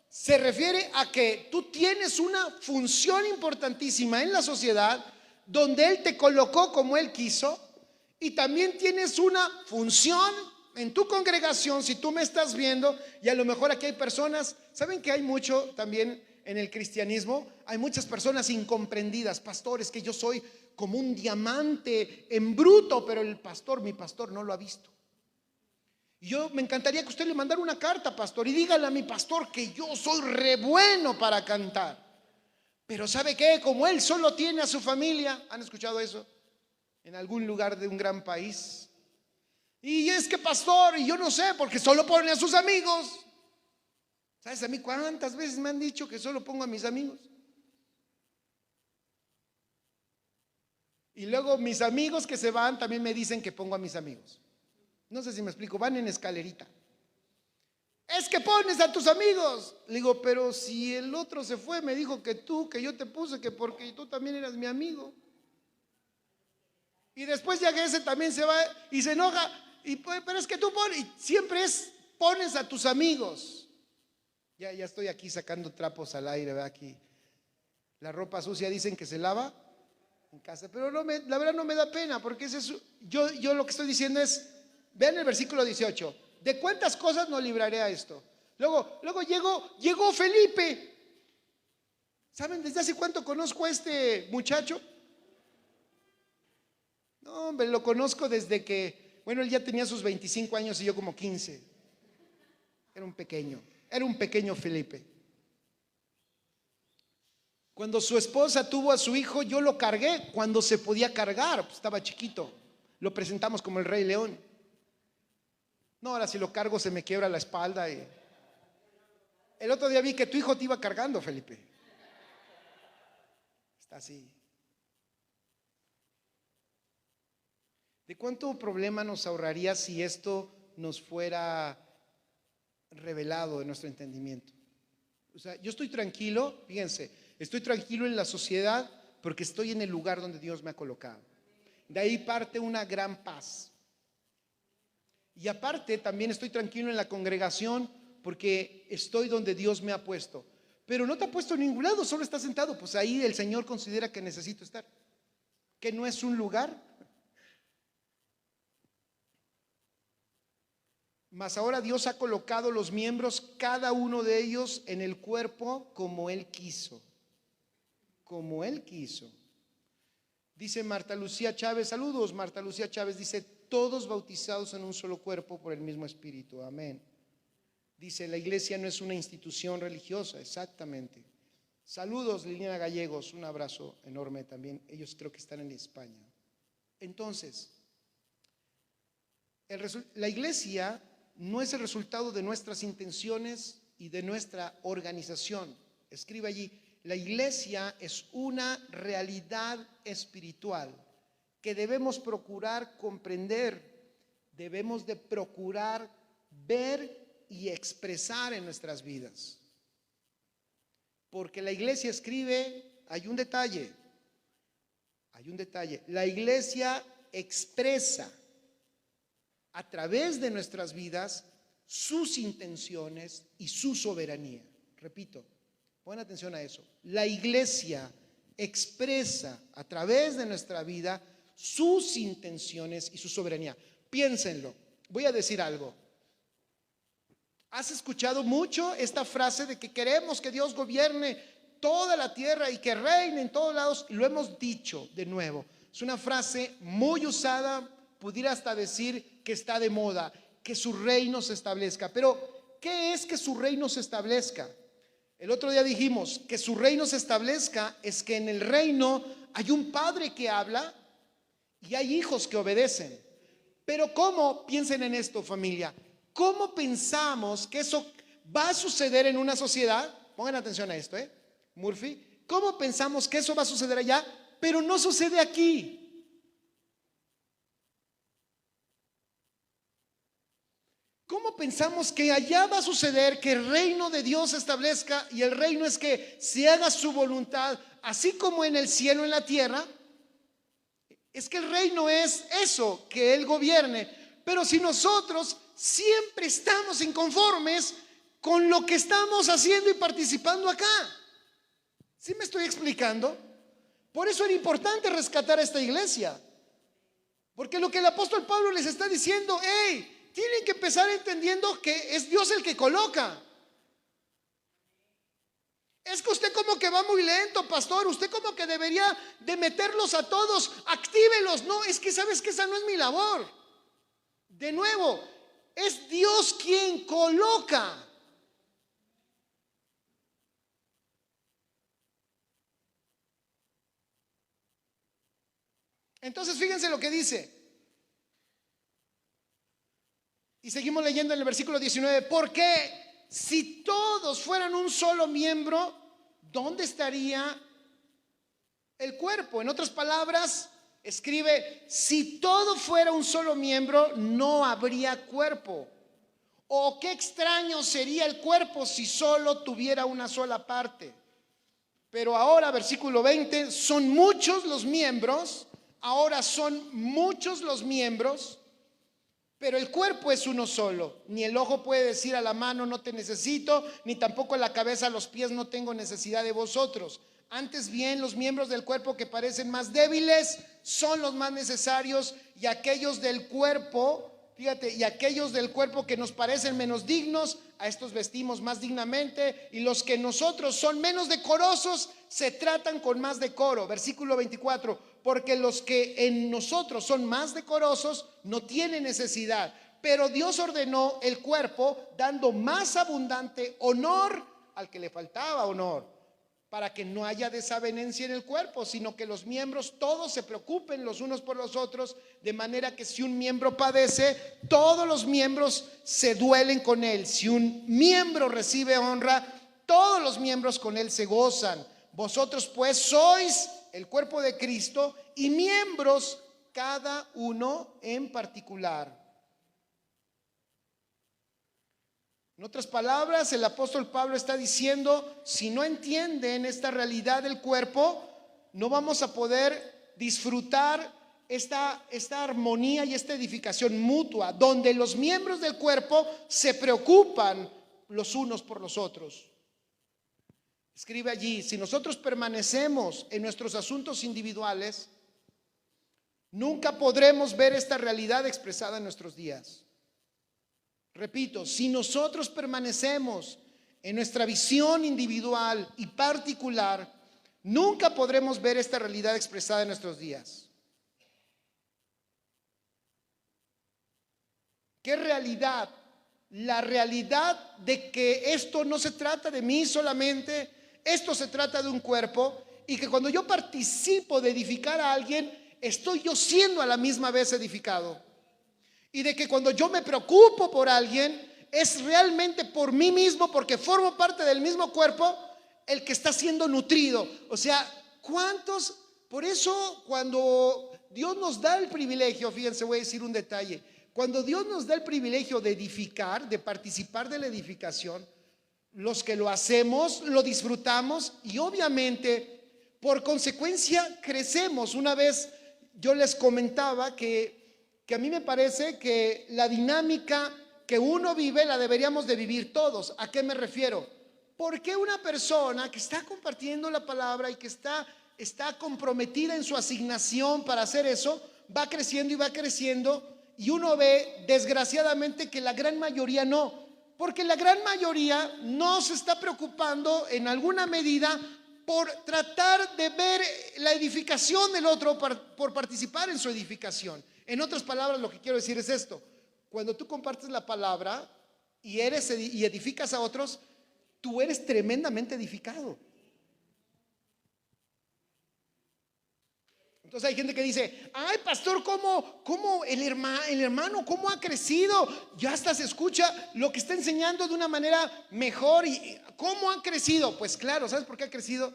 Se refiere a que tú tienes una función importantísima en la sociedad donde Él te colocó como Él quiso, y también tienes una función en tu congregación. Si tú me estás viendo, y a lo mejor aquí hay personas, ¿saben que hay mucho también en el cristianismo? Hay muchas personas incomprendidas. Pastores, que yo soy como un diamante en bruto, pero mi pastor no lo ha visto. Yo me encantaría que usted le mandara una carta, pastor, y dígale a mi pastor que yo soy re bueno para cantar. Pero ¿sabe qué? Como él solo tiene a su familia, ¿han escuchado eso? En algún lugar de un gran país. Y es que pastor, y yo no sé, porque solo pone a sus amigos. ¿Sabes a mí cuántas veces me han dicho que solo pongo a mis amigos? Y luego mis amigos que se van también me dicen que pongo a mis amigos. No sé si me explico, van en escalerita. Es que pones a tus amigos. Le digo, pero si el otro se fue, me dijo que yo te puse, que porque tú también eras mi amigo. Y después ya que ese también se va y se enoja, pero es que tú pones, y siempre pones a tus amigos. Ya estoy aquí sacando trapos al aire, ¿verdad? Aquí. La ropa sucia dicen que se lava en casa, pero la verdad no me da pena, porque yo lo que estoy diciendo es, vean el versículo 18. ¿De cuántas cosas nos libraré a esto? Luego llegó Felipe. ¿Saben desde hace cuánto conozco a este muchacho? No, hombre, lo conozco desde que, bueno, él ya tenía sus 25 años y yo como 15. Era un pequeño Felipe. Cuando su esposa tuvo a su hijo, yo lo cargué cuando se podía cargar, pues estaba chiquito. Lo presentamos como el Rey León. No, ahora si lo cargo se me quiebra la espalda. El otro día vi que tu hijo te iba cargando, Felipe. Está así. ¿De cuánto problema nos ahorraría si esto nos fuera revelado en nuestro entendimiento? O sea, yo estoy tranquilo, fíjense, estoy tranquilo en la sociedad porque estoy en el lugar donde Dios me ha colocado. De ahí parte una gran paz. Y aparte también estoy tranquilo en la congregación porque estoy donde Dios me ha puesto. Pero no te ha puesto en ningún lado, solo estás sentado. Pues ahí el Señor considera que necesito estar. Que no es un lugar. Mas ahora Dios ha colocado los miembros, cada uno de ellos, en el cuerpo como Él quiso. Como Él quiso. Dice Marta Lucía Chávez, saludos Marta Lucía Chávez, dice, todos bautizados en un solo cuerpo por el mismo Espíritu, amén. Dice, la iglesia no es una institución religiosa, exactamente. Saludos Liliana Gallegos, un abrazo enorme también, ellos creo que están en España. Entonces, la iglesia no es el resultado de nuestras intenciones y de nuestra organización. Escribe allí, la iglesia es una realidad espiritual que debemos procurar comprender, debemos de procurar ver y expresar en nuestras vidas. Porque la iglesia escribe, hay un detalle, la iglesia expresa a través de nuestras vidas sus intenciones y su soberanía. Repito, pongan atención a eso. La iglesia expresa a través de nuestra vida sus intenciones y su soberanía. Piénsenlo. Voy a decir algo. ¿Has escuchado mucho esta frase de que queremos que Dios gobierne toda la tierra y que reine en todos lados? Y lo hemos dicho de nuevo. Es una frase muy usada, pudiera hasta decir que está de moda, que su reino se establezca. Pero, ¿qué es que su reino se establezca? El otro día dijimos que su reino se establezca es que en el reino hay un padre que habla y hay hijos que obedecen. Pero ¿cómo? Piensen en esto, familia. ¿Cómo pensamos que eso va a suceder en una sociedad? Pongan atención a esto, Murphy. ¿Cómo pensamos que eso va a suceder allá, pero no sucede aquí? ¿Cómo pensamos que allá va a suceder que el reino de Dios se establezca? Y el reino es que se haga su voluntad, así como en el cielo, en la tierra. Es que el reino es eso, que Él gobierne. Pero si nosotros siempre estamos inconformes con lo que estamos haciendo y participando acá. ¿Sí me estoy explicando? Por eso era importante rescatar a esta iglesia. Porque lo que el apóstol Pablo les está diciendo, tienen que empezar entendiendo que es Dios el que coloca. Es que usted como que va muy lento, pastor. Usted como que debería de meterlos a todos, actívelos. No, es que sabes que esa no es mi labor. De nuevo, es Dios quien coloca. Entonces fíjense lo que dice. Y seguimos leyendo en el versículo 19. Porque si todos fueran un solo miembro, ¿dónde estaría el cuerpo? En otras palabras, escribe: si todo fuera un solo miembro, no habría cuerpo. O qué extraño sería el cuerpo si solo tuviera una sola parte. Pero ahora, versículo 20, son muchos los miembros. Ahora son muchos los miembros, pero el cuerpo es uno solo. Ni el ojo puede decir a la mano: no te necesito, ni tampoco la cabeza a los pies: no tengo necesidad de vosotros. Antes bien, los miembros del cuerpo que parecen más débiles son los más necesarios, y aquellos del cuerpo, fíjate, y aquellos del cuerpo que nos parecen menos dignos, a estos vestimos más dignamente, y los que en nosotros son menos decorosos se tratan con más decoro. Versículo 24: porque los que en nosotros son más decorosos no tienen necesidad, pero Dios ordenó el cuerpo, dando más abundante honor al que le faltaba honor, para que no haya desavenencia en el cuerpo, sino que los miembros todos se preocupen los unos por los otros, de manera que si un miembro padece, todos los miembros se duelen con él. Si un miembro recibe honra, todos los miembros con él se gozan. Vosotros pues sois el cuerpo de Cristo, y miembros cada uno en particular. En otras palabras, el apóstol Pablo está diciendo: si no entienden esta realidad del cuerpo, no vamos a poder disfrutar esta armonía y esta edificación mutua, donde los miembros del cuerpo se preocupan los unos por los otros. Escribe allí: si nosotros permanecemos en nuestros asuntos individuales, nunca podremos ver esta realidad expresada en nuestros días. Repito, si nosotros permanecemos en nuestra visión individual y particular, nunca podremos ver esta realidad expresada en nuestros días. ¿Qué realidad? La realidad de que esto no se trata de mí solamente, esto se trata de un cuerpo, y que cuando yo participo de edificar a alguien, estoy yo siendo a la misma vez edificado. Y de que cuando yo me preocupo por alguien, es realmente por mí mismo, porque formo parte del mismo cuerpo, el que está siendo nutrido. O sea, ¿cuántos? Por eso cuando Dios nos da el privilegio, fíjense, voy a decir un detalle: cuando Dios nos da el privilegio de edificar, de participar de la edificación, los que lo hacemos, lo disfrutamos, y obviamente por consecuencia crecemos. Una vez yo les comentaba que a mí me parece que la dinámica que uno vive la deberíamos de vivir todos. ¿A qué me refiero? Porque una persona que está compartiendo la palabra y que está comprometida en su asignación para hacer eso, va creciendo y va creciendo, y uno ve desgraciadamente que la gran mayoría no, porque la gran mayoría no se está preocupando en alguna medida por tratar de ver la edificación del otro, por participar en su edificación. En otras palabras, lo que quiero decir es esto: cuando tú compartes la palabra y edificas a otros, tú eres tremendamente edificado. Entonces hay gente que dice: ay, pastor, ¿cómo el hermano, cómo ha crecido? Ya hasta se escucha lo que está enseñando de una manera mejor. ¿Y cómo ha crecido? Pues claro, ¿sabes por qué ha crecido?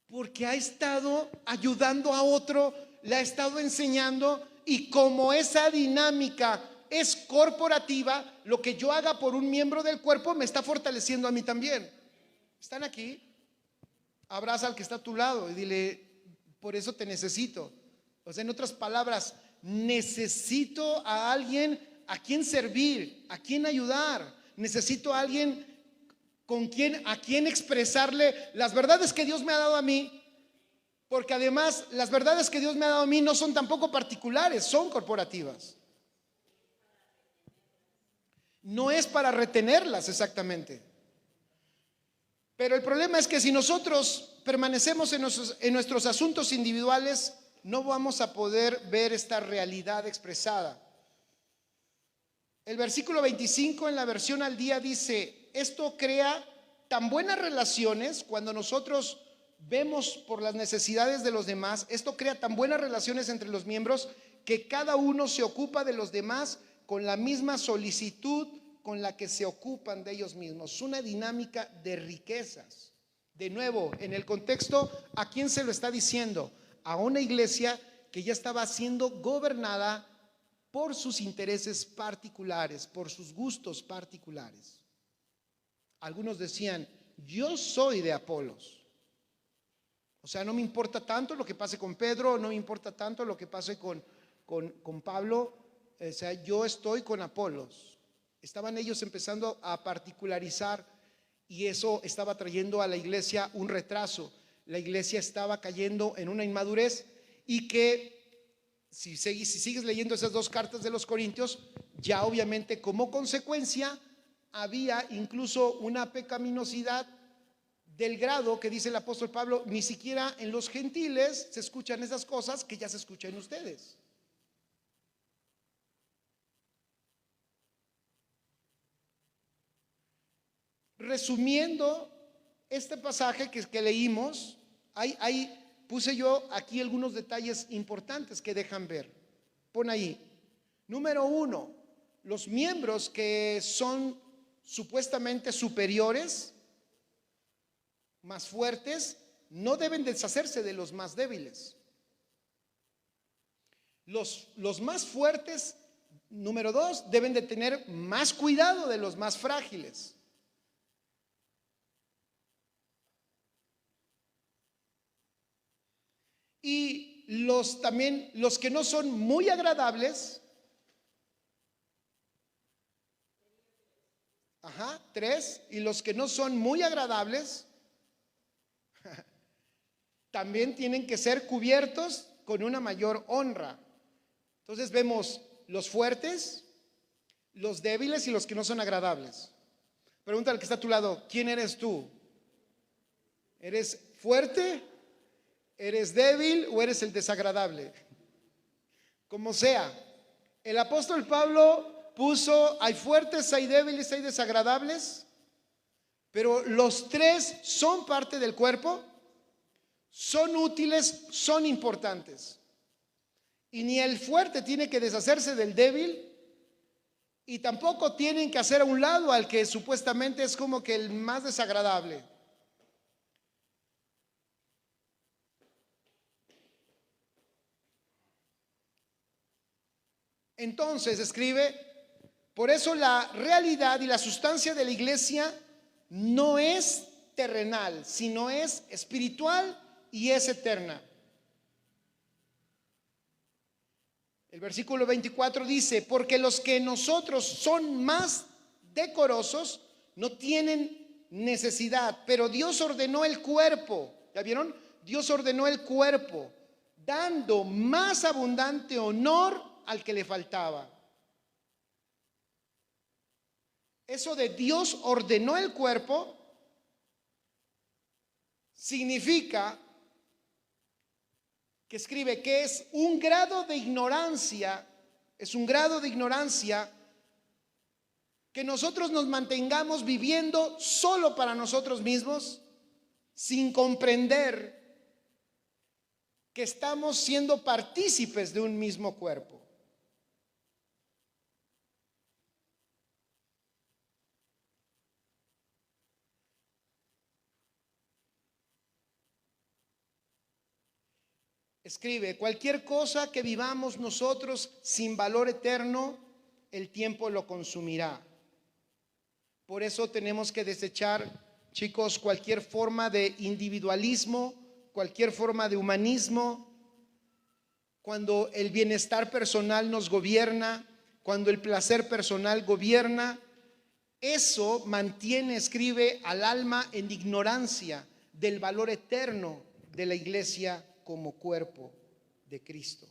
Porque ha estado ayudando a otro, le ha estado enseñando, y como esa dinámica es corporativa, lo que yo haga por un miembro del cuerpo me está fortaleciendo a mí también. ¿Están aquí? Abraza al que está a tu lado y dile: por eso te necesito. O sea, en otras palabras, necesito a alguien a quien servir, a quien ayudar. Necesito a alguien a quien expresarle las verdades que Dios me ha dado a mí. Porque además las verdades que Dios me ha dado a mí no son tampoco particulares, son corporativas. No es para retenerlas exactamente. Pero el problema es que si nosotros permanecemos en nuestros asuntos individuales, no vamos a poder ver esta realidad expresada. El versículo 25 en la versión al día dice: esto crea tan buenas relaciones cuando nosotros vemos por las necesidades de los demás. Esto crea tan buenas relaciones entre los miembros que cada uno se ocupa de los demás con la misma solicitud con la que se ocupan de ellos mismos. Una dinámica de riquezas. De nuevo, en el contexto, ¿a quién se lo está diciendo? A una iglesia que ya estaba siendo gobernada por sus intereses particulares, por sus gustos particulares. Algunos decían, yo soy de Apolos. O sea, no me importa tanto lo que pase con Pedro, no me importa tanto lo que pase con Pablo. O sea, yo estoy con Apolos. Estaban ellos empezando a particularizar y eso estaba trayendo a la iglesia un retraso. La iglesia estaba cayendo en una inmadurez y que si sigues leyendo esas dos cartas de los Corintios, ya obviamente como consecuencia había incluso una pecaminosidad del grado que dice el apóstol Pablo, ni siquiera en los gentiles se escuchan esas cosas que ya se escuchan en ustedes. Resumiendo este pasaje que leímos, puse yo aquí algunos detalles importantes que dejan ver. Pon ahí. Número 1, los miembros que son supuestamente superiores, más fuertes, no deben deshacerse de los más débiles. Los más fuertes, número 2, deben de tener más cuidado de los más frágiles. Y también los que no son muy agradables, 3, y los que no son muy agradables también tienen que ser cubiertos con una mayor honra. Entonces vemos los fuertes, los débiles y los que no son agradables. Pregunta al que está a tu lado, ¿quién eres tú? ¿Eres fuerte? ¿Eres débil o eres el desagradable? Como sea, el apóstol Pablo puso, hay fuertes, hay débiles, hay desagradables, pero los tres son parte del cuerpo, son útiles, son importantes. Y ni el fuerte tiene que deshacerse del débil, y tampoco tienen que hacer a un lado al que supuestamente es como que el más desagradable. Entonces escribe, por eso la realidad y la sustancia de la iglesia no es terrenal, sino es espiritual y es eterna. El versículo 24 dice, porque los que nosotros son más decorosos no tienen necesidad, pero Dios ordenó el cuerpo, ¿ya vieron? Dios ordenó el cuerpo, dando más abundante honor al que le faltaba. Eso de Dios ordenó el cuerpo significa que escribe que es un grado de ignorancia, que nosotros nos mantengamos viviendo solo para nosotros mismos, sin comprender que estamos siendo partícipes de un mismo cuerpo. Escribe, cualquier cosa que vivamos nosotros sin valor eterno, el tiempo lo consumirá. Por eso tenemos que desechar, chicos, cualquier forma de individualismo, cualquier forma de humanismo. Cuando el bienestar personal nos gobierna, cuando el placer personal gobierna, eso mantiene, escribe, al alma en ignorancia del valor eterno de la iglesia como cuerpo de Cristo.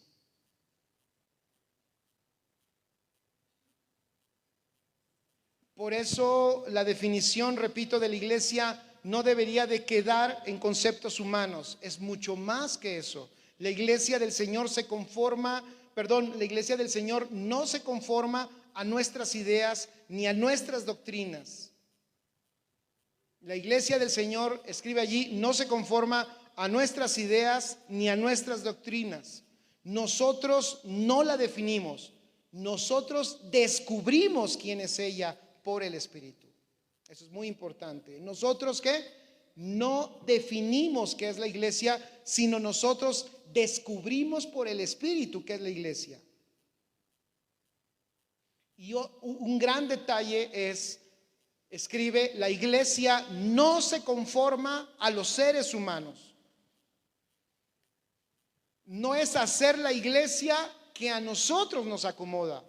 Por eso la definición, repito, de la iglesia no debería de quedar en conceptos humanos, es mucho más que eso. La iglesia del Señor la iglesia del Señor no se conforma a nuestras ideas ni a nuestras doctrinas. La iglesia del Señor, escribe allí, no se conforma a nuestras ideas ni a nuestras doctrinas. Nosotros no la definimos, nosotros descubrimos quién es ella por el Espíritu. Eso es muy importante. Nosotros ¿qué? No definimos qué es la iglesia, sino nosotros descubrimos por el Espíritu qué es la iglesia. Y un gran detalle es, escribe, la iglesia no se conforma a los seres humanos. No es hacer la iglesia que a nosotros nos acomoda,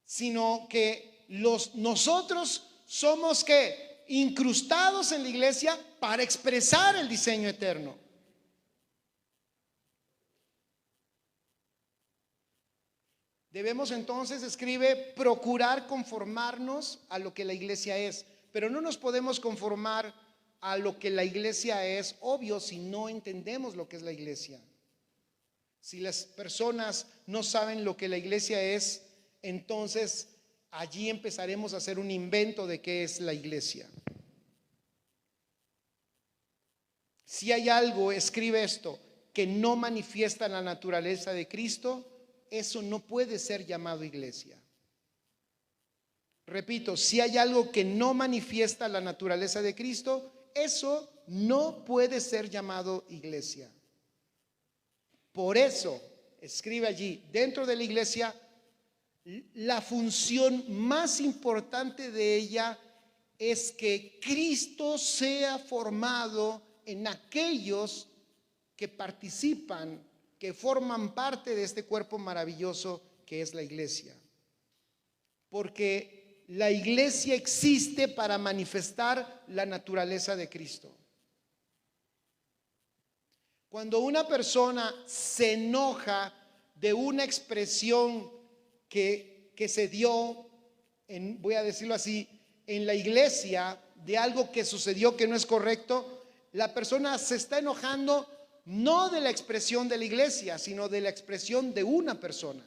sino que nosotros somos que incrustados en la iglesia para expresar el diseño eterno. Debemos entonces, escribe, procurar conformarnos a lo que la iglesia es, pero no nos podemos conformar a lo que la iglesia es, obvio, si no entendemos lo que es la iglesia. Si las personas no saben lo que la iglesia es, entonces allí empezaremos a hacer un invento de qué es la iglesia. Si hay algo, escribe esto, que no manifiesta la naturaleza de Cristo, eso no puede ser llamado iglesia. Repito, si hay algo que no manifiesta la naturaleza de Cristo, eso no puede ser llamado iglesia. Por eso, escribe allí, dentro de la iglesia, la función más importante de ella es que Cristo sea formado en aquellos que participan, que forman parte de este cuerpo maravilloso que es la iglesia. Porque la iglesia existe para manifestar la naturaleza de Cristo. Cuando una persona se enoja de una expresión que se dio, voy a decirlo así, en la iglesia, de algo que sucedió que no es correcto, la persona se está enojando no de la expresión de la iglesia, sino de la expresión de una persona.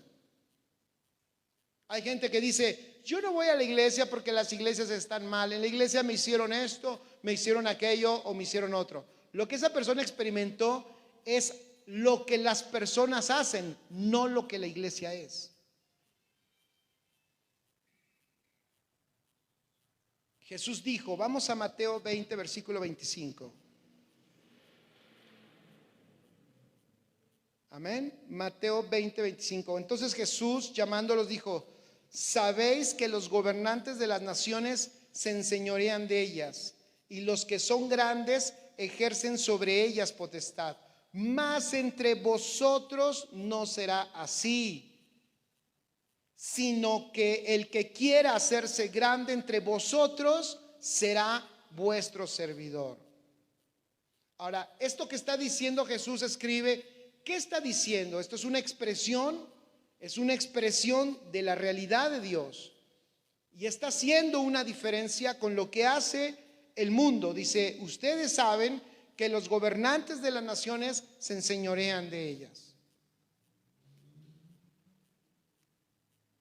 Hay gente que dice, yo no voy a la iglesia porque las iglesias están mal. En la iglesia me hicieron esto, me hicieron aquello o me hicieron otro. Lo que esa persona experimentó es lo que las personas hacen, no lo que la iglesia es. Jesús dijo, vamos a Mateo 20, versículo 25. Amén. Mateo 20, 25. Entonces Jesús, llamándolos, dijo, sabéis que los gobernantes de las naciones se enseñorean de ellas, y los que son grandes ejercen sobre ellas potestad. Mas entre vosotros no será así, sino que el que quiera hacerse grande entre vosotros será vuestro servidor. Ahora, esto que está diciendo Jesús, escribe, ¿qué está diciendo? Esto es una expresión de la realidad de Dios. Y está haciendo una diferencia con lo que hace el mundo. Dice, ustedes saben que los gobernantes de las naciones se enseñorean de ellas.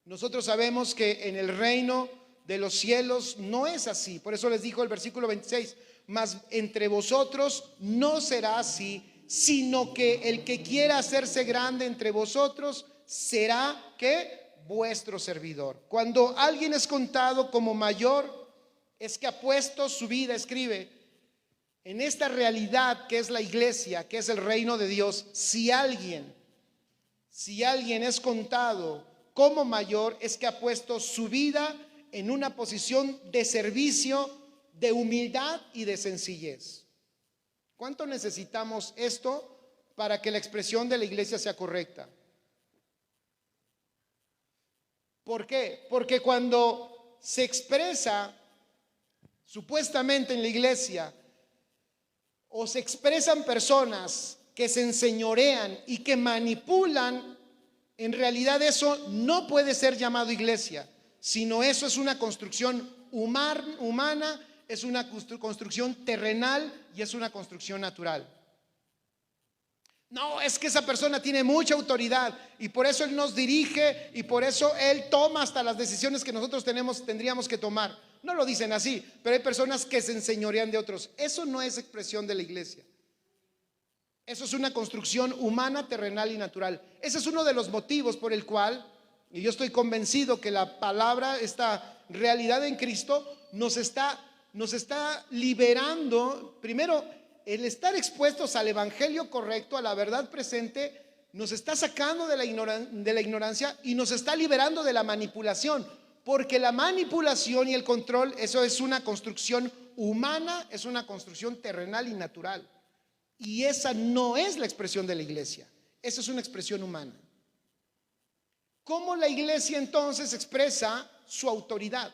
Nosotros sabemos que en el reino de los cielos no es así. Por eso les dijo el versículo 26, mas entre vosotros no será así, sino que el que quiera hacerse grande entre vosotros será ¿qué? Vuestro servidor. Cuando alguien es contado como mayor, es que ha puesto su vida, escribe, en esta realidad que es la iglesia, que es el reino de Dios. Si alguien es contado como mayor, es que ha puesto su vida en una posición de servicio, de humildad y de sencillez. ¿Cuánto necesitamos esto para que la expresión de la iglesia sea correcta? ¿Por qué? Porque cuando se expresa supuestamente en la iglesia, o se expresan personas que se enseñorean y que manipulan, en realidad eso no puede ser llamado iglesia, sino eso es una construcción humana, es una construcción terrenal y es una construcción natural. No, es que esa persona tiene mucha autoridad y por eso Él nos dirige y por eso Él toma hasta las decisiones que nosotros tendríamos que tomar. No lo dicen así, pero hay personas que se enseñorean de otros. Eso no es expresión de la iglesia. Eso es una construcción humana, terrenal y natural. Ese es uno de los motivos por el cual, y yo estoy convencido que la palabra, esta realidad en Cristo, nos está liberando. Primero, el estar expuestos al evangelio correcto, a la verdad presente, nos está sacando de la ignorancia y nos está liberando de la manipulación. Porque la manipulación y el control, eso es una construcción humana, es una construcción terrenal y natural. Y esa no es la expresión de la iglesia, esa es una expresión humana. ¿Cómo la iglesia entonces expresa su autoridad?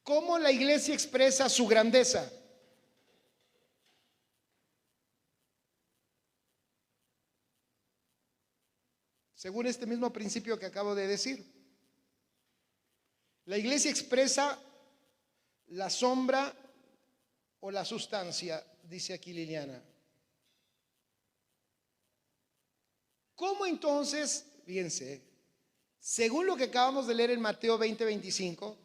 ¿Cómo la iglesia expresa su grandeza? Según este mismo principio que acabo de decir. La iglesia expresa la sombra o la sustancia, dice aquí Liliana. ¿Cómo entonces? Fíjense, según lo que acabamos de leer en Mateo 20:25,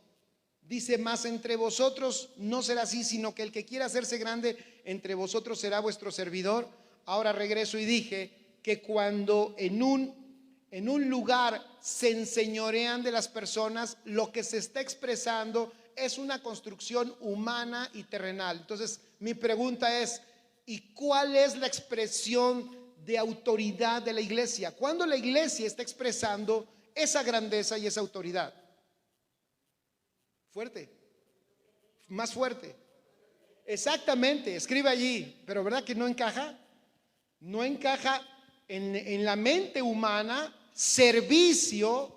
dice: mas entre vosotros no será así, sino que el que quiera hacerse grande entre vosotros será vuestro servidor. Ahora regreso y dije que cuando en un lugar se enseñorean de las personas, lo que se está expresando es una construcción humana y terrenal. Entonces, mi pregunta es: ¿y cuál es la expresión de autoridad de la iglesia? ¿Cuándo la iglesia está expresando esa grandeza y esa autoridad? Fuerte, más fuerte. Exactamente, escribe allí, pero ¿verdad que no encaja? No encaja en la mente humana. Servicio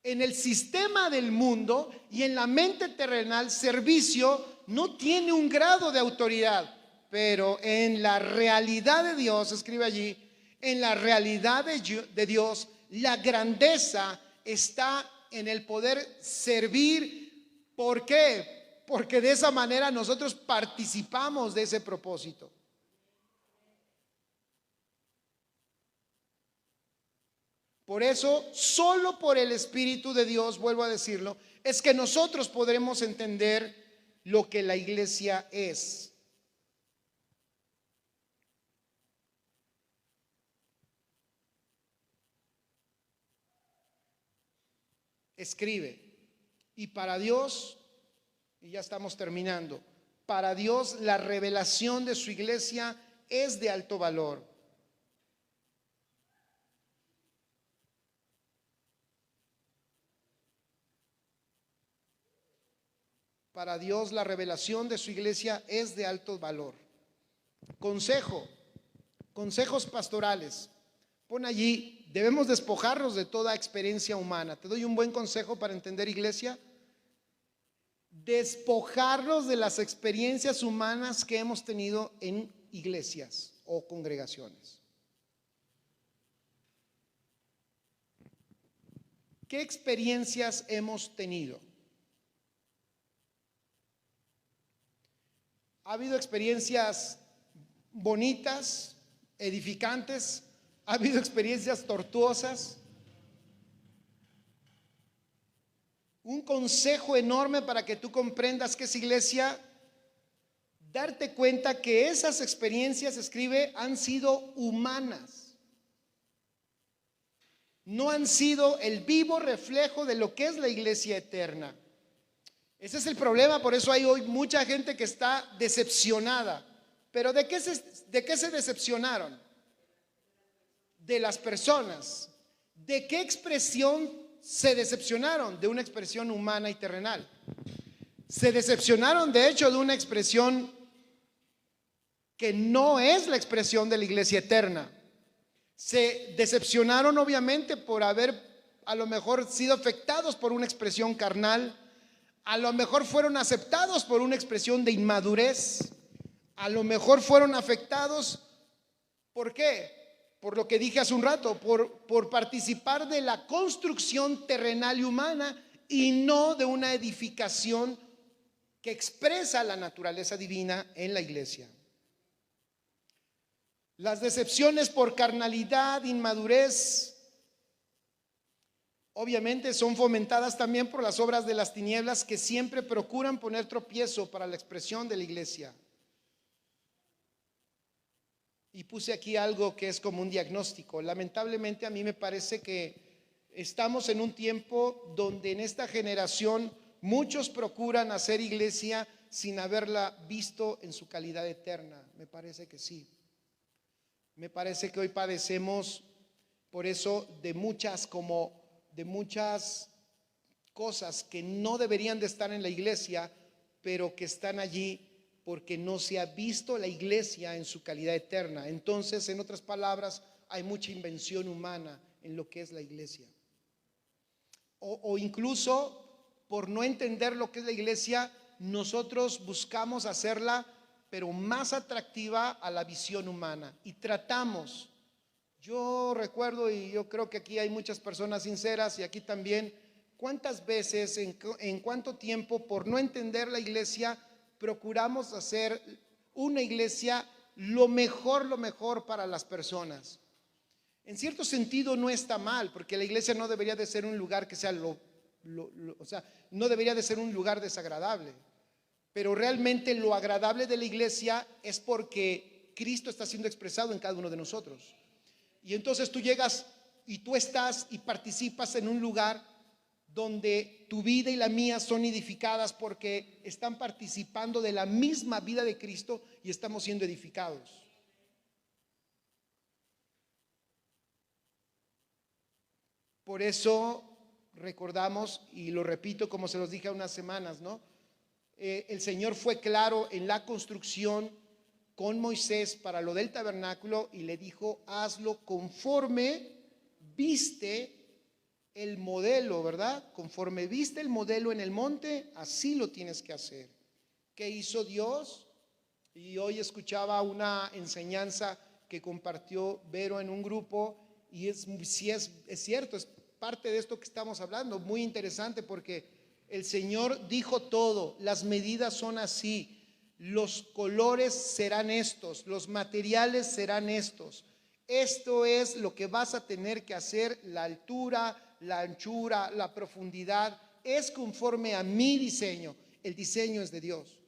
en el sistema del mundo y en la mente terrenal, servicio no tiene un grado de autoridad, pero en la realidad de Dios, escribe allí, en la realidad de Dios, la grandeza está en el poder servir. ¿Por qué? Porque de esa manera nosotros participamos de ese propósito. Por eso, solo por el Espíritu de Dios, vuelvo a decirlo, es que nosotros podremos entender lo que la iglesia es. Escribe. Y para Dios, y ya estamos terminando, para Dios la revelación de su iglesia es de alto valor. Para Dios la revelación de su iglesia es de alto valor. Consejos pastorales. Pon allí: debemos despojarnos de toda experiencia humana. Te doy un buen consejo para entender, iglesia. Despojarnos de las experiencias humanas que hemos tenido en iglesias o congregaciones. ¿Qué experiencias hemos tenido? Ha habido experiencias bonitas, edificantes, ha habido experiencias tortuosas. Un consejo enorme para que tú comprendas que es, iglesia, darte cuenta que esas experiencias, escribe, han sido humanas. No han sido el vivo reflejo de lo que es la iglesia eterna. Ese es el problema, por eso hay hoy mucha gente que está decepcionada. ¿Pero de qué se decepcionaron? De las personas. ¿De qué expresión se decepcionaron? De una expresión humana y terrenal. Se decepcionaron, de hecho, de una expresión que no es la expresión de la iglesia eterna. Se decepcionaron, obviamente, por haber a lo mejor sido afectados por una expresión carnal. A lo mejor fueron aceptados por una expresión de inmadurez. A lo mejor fueron afectados, ¿por qué? Por lo que dije hace un rato, por participar de la construcción terrenal y humana y no de una edificación que expresa la naturaleza divina en la iglesia. Las decepciones por carnalidad, inmadurez, obviamente son fomentadas también por las obras de las tinieblas que siempre procuran poner tropiezo para la expresión de la iglesia. Y puse aquí algo que es como un diagnóstico. Lamentablemente a mí me parece que estamos en un tiempo donde en esta generación muchos procuran hacer iglesia sin haberla visto en su calidad eterna. Me parece que sí. Me parece que hoy padecemos por eso de muchas cosas que no deberían de estar en la iglesia, pero que están allí porque no se ha visto la iglesia en su calidad eterna. Entonces, en otras palabras, hay mucha invención humana en lo que es la iglesia. O incluso, por no entender lo que es la iglesia, nosotros buscamos hacerla, pero más atractiva a la visión humana. Y tratamos, yo recuerdo, y yo creo que aquí hay muchas personas sinceras, y aquí también, ¿cuántas veces, en cuánto tiempo, por no entender la iglesia, procuramos hacer una iglesia lo mejor para las personas? En cierto sentido no está mal, porque la iglesia no debería de ser un lugar que sea o sea, no debería de ser un lugar desagradable. Pero realmente lo agradable de la iglesia es porque Cristo está siendo expresado en cada uno de nosotros. Y entonces tú llegas y tú estás y participas en un lugar donde tu vida y la mía son edificadas porque están participando de la misma vida de Cristo y estamos siendo edificados. Por eso recordamos, y lo repito como se los dije hace unas semanas, ¿no? El Señor fue claro en la construcción con Moisés para lo del tabernáculo y le dijo: hazlo conforme viste el modelo, ¿verdad? Conforme viste el modelo en el monte, así lo tienes que hacer. ¿Qué hizo Dios? Y hoy escuchaba una enseñanza que compartió Vero en un grupo, y es cierto, es parte de esto que estamos hablando, muy interesante, porque el Señor dijo todo, las medidas son así, los colores serán estos, los materiales serán estos. Esto es lo que vas a tener que hacer, la altura, la anchura, la profundidad, es conforme a mi diseño. El diseño es de Dios.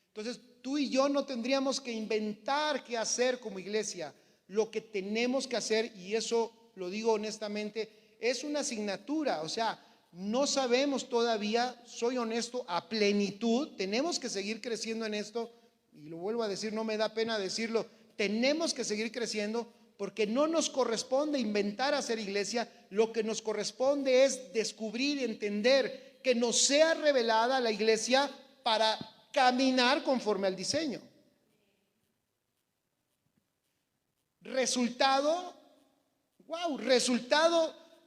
Entonces tú y yo no tendríamos que inventar qué hacer como iglesia. Lo que tenemos que hacer, y eso lo digo honestamente, es una asignatura. O sea, no sabemos todavía, soy honesto, a plenitud. Tenemos que seguir creciendo en esto, y lo vuelvo a decir, no me da pena decirlo. Tenemos que seguir creciendo porque no nos corresponde inventar hacer iglesia. Lo que nos corresponde es descubrir y entender que nos sea revelada la iglesia para caminar conforme al diseño. Resultado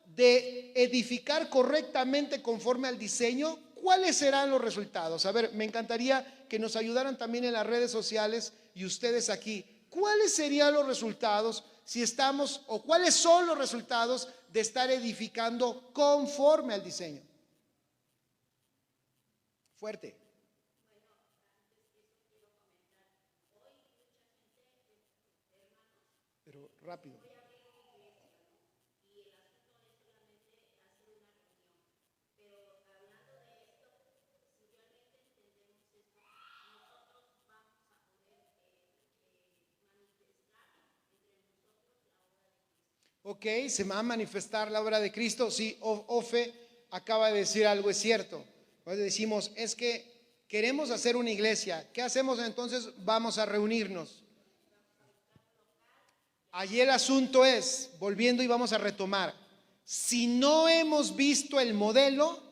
de edificar correctamente conforme al diseño. ¿Cuáles serán los resultados? A ver, me encantaría que nos ayudaran también en las redes sociales y ustedes aquí. ¿Cuáles serían los resultados si estamos, o cuáles son los resultados de estar edificando conforme al diseño? Fuerte. Pero rápido. Ok, se va a manifestar la obra de Cristo. Sí, Ofe acaba de decir algo, es cierto. Cuando decimos, es que queremos hacer una iglesia, ¿qué hacemos entonces? Vamos a reunirnos. Allí el asunto es, volviendo y vamos a retomar, si no hemos visto el modelo,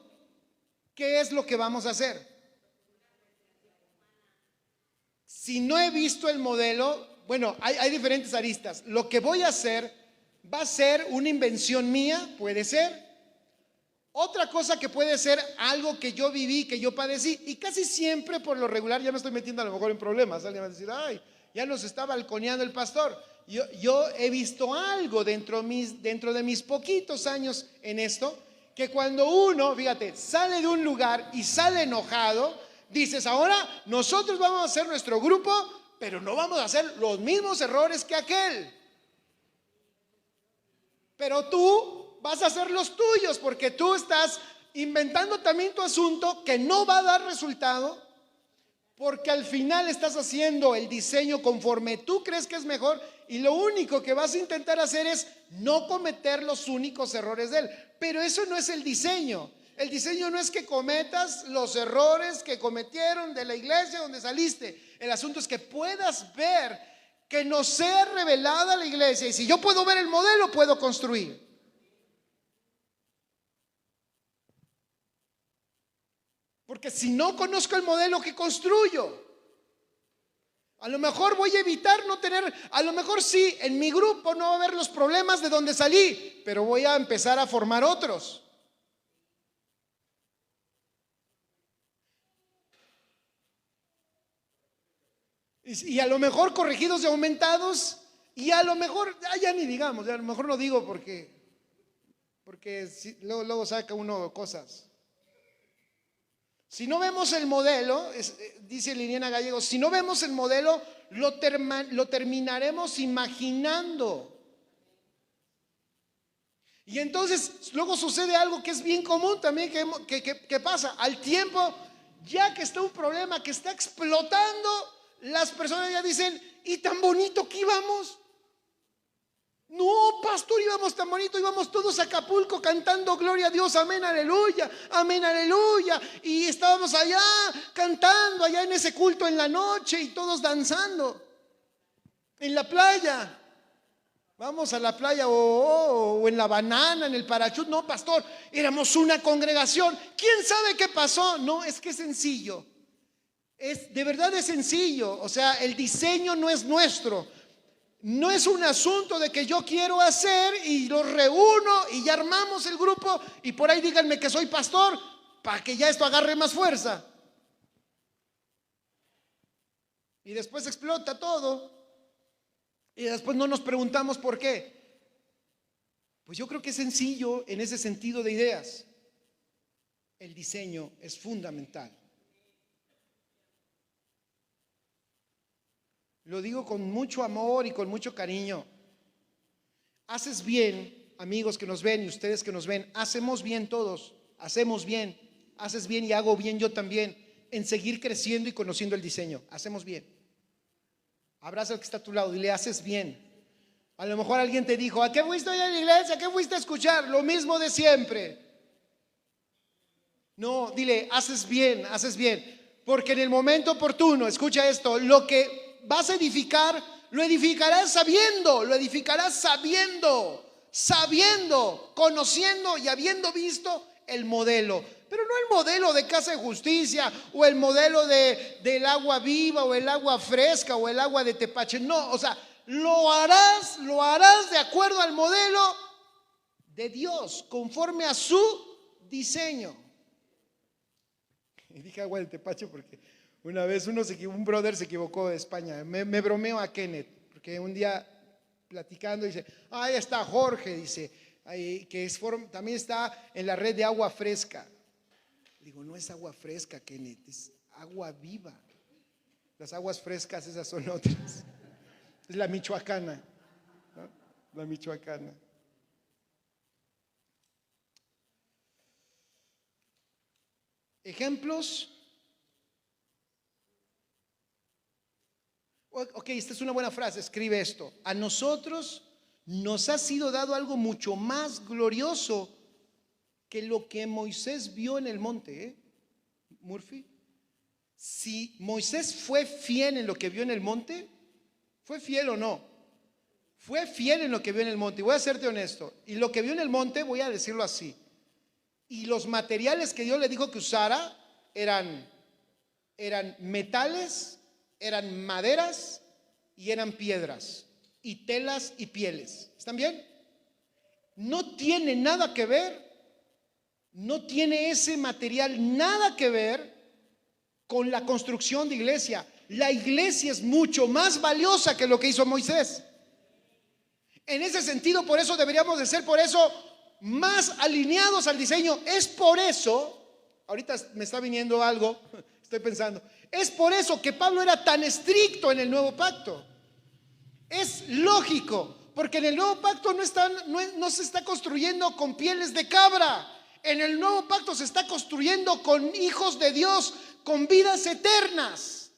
¿qué es lo que vamos a hacer? Si no he visto el modelo, bueno, hay diferentes aristas. Lo que voy a hacer va a ser una invención mía, puede ser. Otra cosa que puede ser algo que yo viví, que yo padecí, y casi siempre por lo regular, ya me estoy metiendo a lo mejor en problemas. Alguien va a decir, ay, ya nos está balconeando el pastor. Yo he visto algo dentro de mis poquitos años en esto, que cuando uno, fíjate, sale de un lugar y sale enojado, dices, ahora nosotros vamos a hacer nuestro grupo, pero no vamos a hacer los mismos errores que aquel. Pero tú vas a hacer los tuyos porque tú estás inventando también tu asunto que no va a dar resultado, porque al final estás haciendo el diseño conforme tú crees que es mejor y lo único que vas a intentar hacer es no cometer los únicos errores de él. Pero eso no es el diseño. El diseño no es que cometas los errores que cometieron de la iglesia donde saliste. El asunto es que puedas ver, que nos sea revelada la iglesia, y si yo puedo ver el modelo, puedo construir. Porque si no conozco el modelo, que construyo? A lo mejor voy a evitar no tener, a lo mejor sí, en mi grupo no va a haber los problemas de donde salí, pero voy a empezar a formar otros. Y a lo mejor corregidos y aumentados, y a lo mejor, ya ni digamos, a lo mejor no digo porque luego saca uno cosas. Si no vemos el modelo, dice Liliana Gallego, si no vemos el modelo, lo terminaremos imaginando. Y entonces luego sucede algo que es bien común también, que pasa. Al tiempo, ya que está un problema que está explotando, las personas ya dicen, ¿y tan bonito que íbamos? No, pastor, íbamos tan bonito, íbamos todos a Acapulco cantando gloria a Dios, amén, aleluya, amén, aleluya. Y estábamos allá cantando, allá en ese culto en la noche y todos danzando en la playa. Vamos a la playa o en la banana, en el parachut. No, pastor, éramos una congregación. ¿Quién sabe qué pasó? No, es que es sencillo. De verdad es sencillo. O sea, el diseño no es nuestro. No es un asunto de que yo quiero hacer y los reúno y ya armamos el grupo y por ahí díganme que soy pastor para que ya esto agarre más fuerza. Y después explota todo. Y después no nos preguntamos por qué. Pues yo creo que es sencillo en ese sentido de ideas. El diseño es fundamental. Lo digo con mucho amor y con mucho cariño. Haces bien, amigos que nos ven y ustedes que nos ven, hacemos bien todos, hacemos bien, haces bien y hago bien yo también en seguir creciendo y conociendo el diseño. Hacemos bien. Abraza al que está a tu lado y le haces bien. A lo mejor alguien te dijo, ¿a qué fuiste hoy a la iglesia? ¿A qué fuiste a escuchar? Lo mismo de siempre. No, dile, haces bien, porque en el momento oportuno, escucha esto, lo que vas a edificar, lo edificarás sabiendo, conociendo y habiendo visto el modelo. Pero no el modelo de Casa de Justicia o el modelo del agua viva o el agua fresca o el agua de Tepache. No, o sea, lo harás de acuerdo al modelo de Dios, conforme a su diseño. Y dije agua de Tepache porque una vez un brother se equivocó de España. Me bromeó a Kenneth, porque un día platicando dice, ahí está Jorge, dice, también está en la red de agua fresca. Digo, no es agua fresca, Kenneth, es agua viva. Las aguas frescas, esas son otras. Es la michoacana, ¿no? La michoacana. Ejemplos. Ok, esta es una buena frase, escribe esto. A nosotros nos ha sido dado algo mucho más glorioso que lo que Moisés vio en el monte, Murphy. Si Moisés fue fiel en lo que vio en el monte, ¿fue fiel o no? Fue fiel en lo que vio en el monte. Y voy a serte honesto. Y lo que vio en el monte, voy a decirlo así. Y los materiales que Dios le dijo que usara eran metales, eran maderas y eran piedras y telas y pieles. ¿Están bien? No tiene nada que ver, no tiene ese material nada que ver con la construcción de iglesia. La iglesia es mucho más valiosa que lo que hizo Moisés. En ese sentido, por eso deberíamos de ser, por eso más alineados al diseño. Es por eso, ahorita me está viniendo algo, estoy pensando, es por eso que Pablo era tan estricto en el nuevo pacto. Es lógico, porque en el nuevo pacto no se está construyendo con pieles de cabra. En el nuevo pacto se está construyendo con hijos de Dios, con vidas eternas.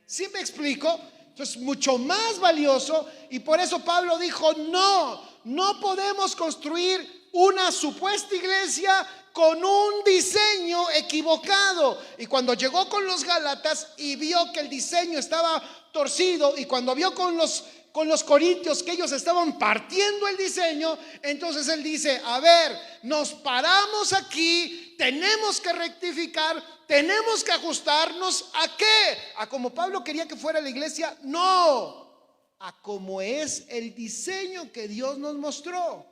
¿Sí me explico? Entonces, mucho más valioso, y por eso Pablo dijo, no podemos construir una supuesta iglesia con un diseño equivocado. Y cuando llegó con los Gálatas y vio que el diseño estaba torcido, y cuando vio con los corintios que ellos estaban partiendo el diseño, entonces él dice, a ver, nos paramos aquí, tenemos que rectificar, tenemos que ajustarnos. ¿A qué? ¿A como Pablo quería que fuera la iglesia? No, a como es el diseño que Dios nos mostró.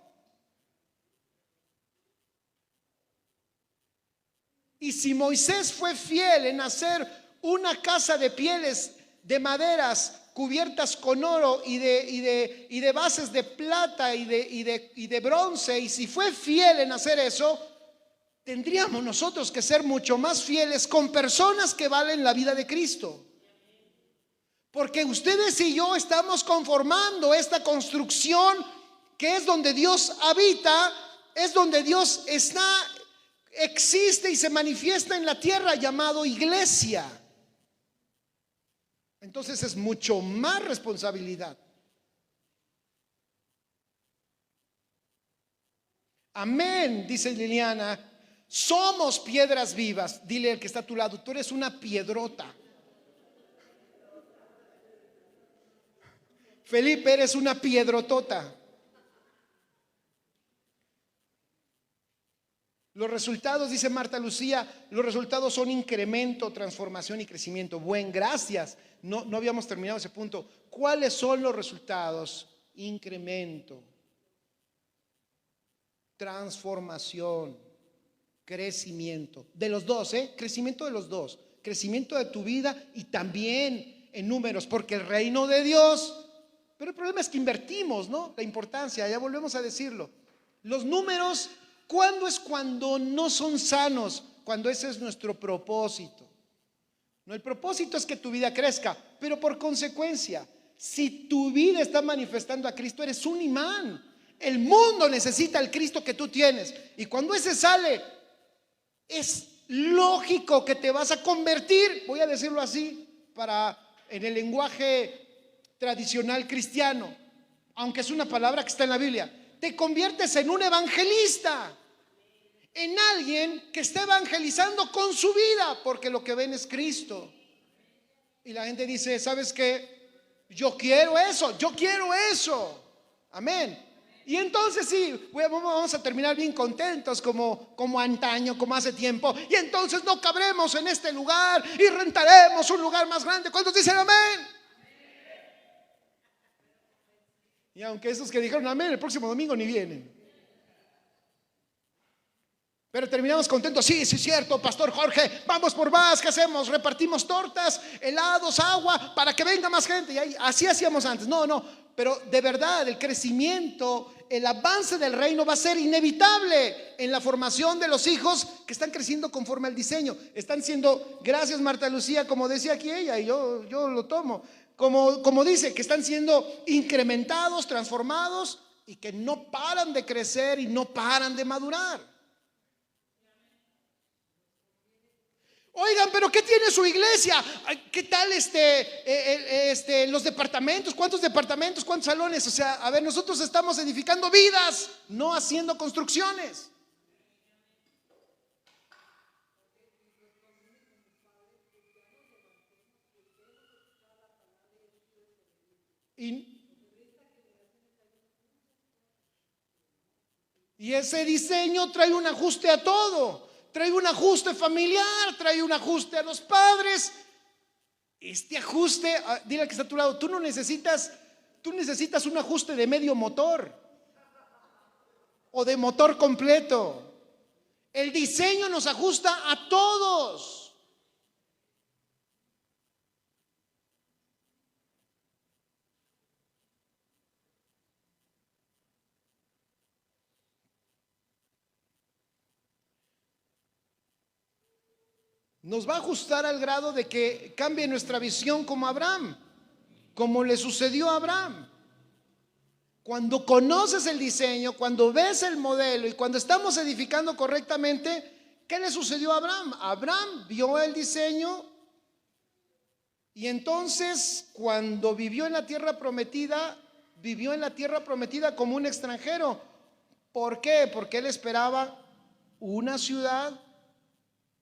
Y si Moisés fue fiel en hacer una casa de pieles de maderas cubiertas con oro y de bases de plata y de bronce, y si fue fiel en hacer eso, tendríamos nosotros que ser mucho más fieles con personas que valen la vida de Cristo. Porque ustedes y yo estamos conformando esta construcción que es donde Dios habita, es donde Dios existe y se manifiesta en la tierra, llamado iglesia. Entonces es mucho más responsabilidad. Amén, dice Liliana. Somos piedras vivas. Dile al que está a tu lado, tú eres una piedrota. Felipe, eres una piedrotota. Los resultados, dice Marta Lucía, los resultados son incremento, transformación y crecimiento. Buen, gracias. No habíamos terminado ese punto. ¿Cuáles son los resultados? Incremento, transformación, crecimiento. De los dos, crecimiento de los dos. Crecimiento de tu vida y también en números, porque el reino de Dios. Pero el problema es que invertimos, ¿no? La importancia, ya volvemos a decirlo. Los números, ¿cuándo es cuando no son sanos? Cuando ese es nuestro propósito. No, el propósito es que tu vida crezca, pero por consecuencia, si tu vida está manifestando a Cristo, eres un imán. El mundo necesita el Cristo que tú tienes, y cuando ese sale, es lógico que te vas a convertir, voy a decirlo así, en el lenguaje tradicional cristiano, aunque es una palabra que está en la Biblia, te conviertes en un evangelista, en alguien que está evangelizando con su vida, porque lo que ven es Cristo. Y la gente dice, ¿sabes qué? Yo quiero eso. Amén. Y entonces sí, vamos a terminar bien contentos como antaño, como hace tiempo. Y entonces no cabremos en este lugar y rentaremos un lugar más grande. ¿Cuántos dicen amén? Y aunque esos que dijeron amén el próximo domingo ni vienen. Pero terminamos contentos. Sí, es cierto, Pastor Jorge, vamos por más. ¿Qué hacemos? Repartimos tortas, helados, agua, para que venga más gente. Y así hacíamos antes. No, pero de verdad el crecimiento, el avance del reino va a ser inevitable en la formación de los hijos que están creciendo conforme al diseño. Están siendo, gracias Marta Lucía, como decía aquí ella, y yo lo tomo, como dice, que están siendo incrementados, transformados, y que no paran de crecer y no paran de madurar. Oigan, pero ¿qué tiene su iglesia? ¿Qué tal los departamentos? ¿Cuántos departamentos? ¿Cuántos salones? O sea, a ver, nosotros estamos edificando vidas, no haciendo construcciones. Y ese diseño trae un ajuste a todo. Trae un ajuste familiar, trae un ajuste a los padres. Este ajuste, dile al que está a tu lado, tú necesitas un ajuste de medio motor o de motor completo. El diseño nos ajusta a todos. nos va a ajustar al grado de que cambie nuestra visión como Abraham, como le sucedió a Abraham. Cuando conoces el diseño, cuando ves el modelo y cuando estamos edificando correctamente, ¿qué le sucedió a Abraham? Abraham vio el diseño y entonces cuando vivió en la tierra prometida como un extranjero. ¿Por qué? Porque él esperaba una ciudad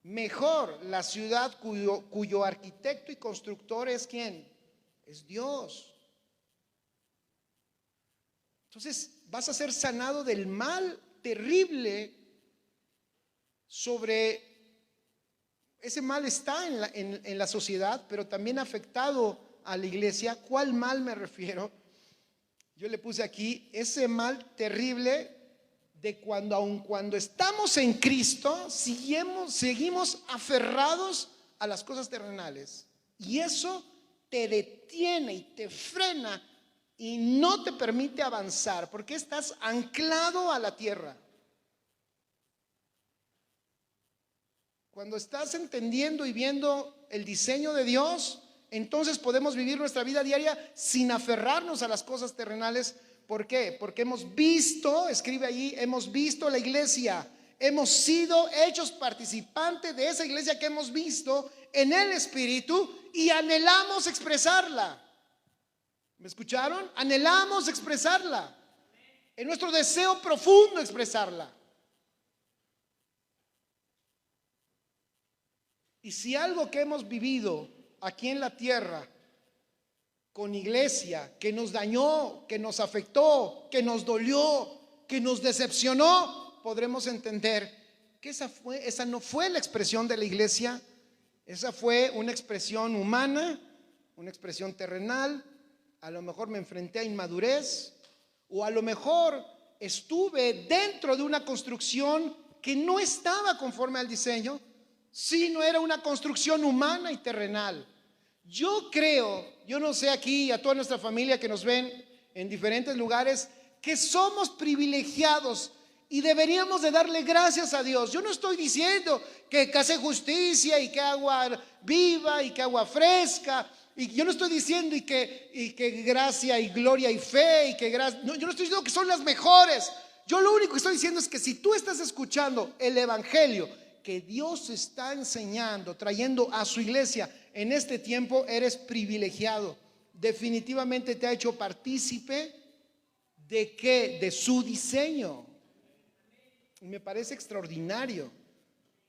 mejor, la ciudad cuyo arquitecto y constructor es ¿quién? Es Dios. Entonces vas a ser sanado del mal terrible. Ese mal está en la sociedad, pero también ha afectado a la iglesia. ¿Cuál mal me refiero? Yo le puse aquí ese mal terrible de aun cuando estamos en Cristo, seguimos aferrados a las cosas terrenales. Y eso te detiene y te frena y no te permite avanzar, porque estás anclado a la tierra. Cuando estás entendiendo y viendo el diseño de Dios, entonces podemos vivir nuestra vida diaria sin aferrarnos a las cosas terrenales. ¿Por qué? Porque hemos visto, escribe ahí, hemos visto la iglesia, hemos sido hechos participantes de esa iglesia que hemos visto en el Espíritu y anhelamos expresarla. ¿Me escucharon? Anhelamos expresarla. Es nuestro deseo profundo expresarla. Y si algo que hemos vivido aquí en la tierra con iglesia, que nos dañó, que nos afectó, que nos dolió, que nos decepcionó, podremos entender que esa no fue la expresión de la iglesia. Esa fue una expresión humana, una expresión terrenal. A lo mejor me enfrenté a inmadurez, o a lo mejor estuve dentro de una construcción que no estaba conforme al diseño, sino era una construcción humana y terrenal. Yo creo, yo no sé aquí, a toda nuestra familia que nos ven en diferentes lugares, que somos privilegiados y deberíamos de darle gracias a Dios. Yo no estoy diciendo que hace justicia y que agua viva y que agua fresca. Y yo no estoy diciendo y que gracia y gloria y fe y que gracia. No, yo no estoy diciendo que son las mejores. Yo lo único que estoy diciendo es que si tú estás escuchando el evangelio que Dios está enseñando, trayendo a su iglesia en este tiempo, eres privilegiado. Definitivamente te ha hecho partícipe de ¿qué? De su diseño. Y me parece extraordinario.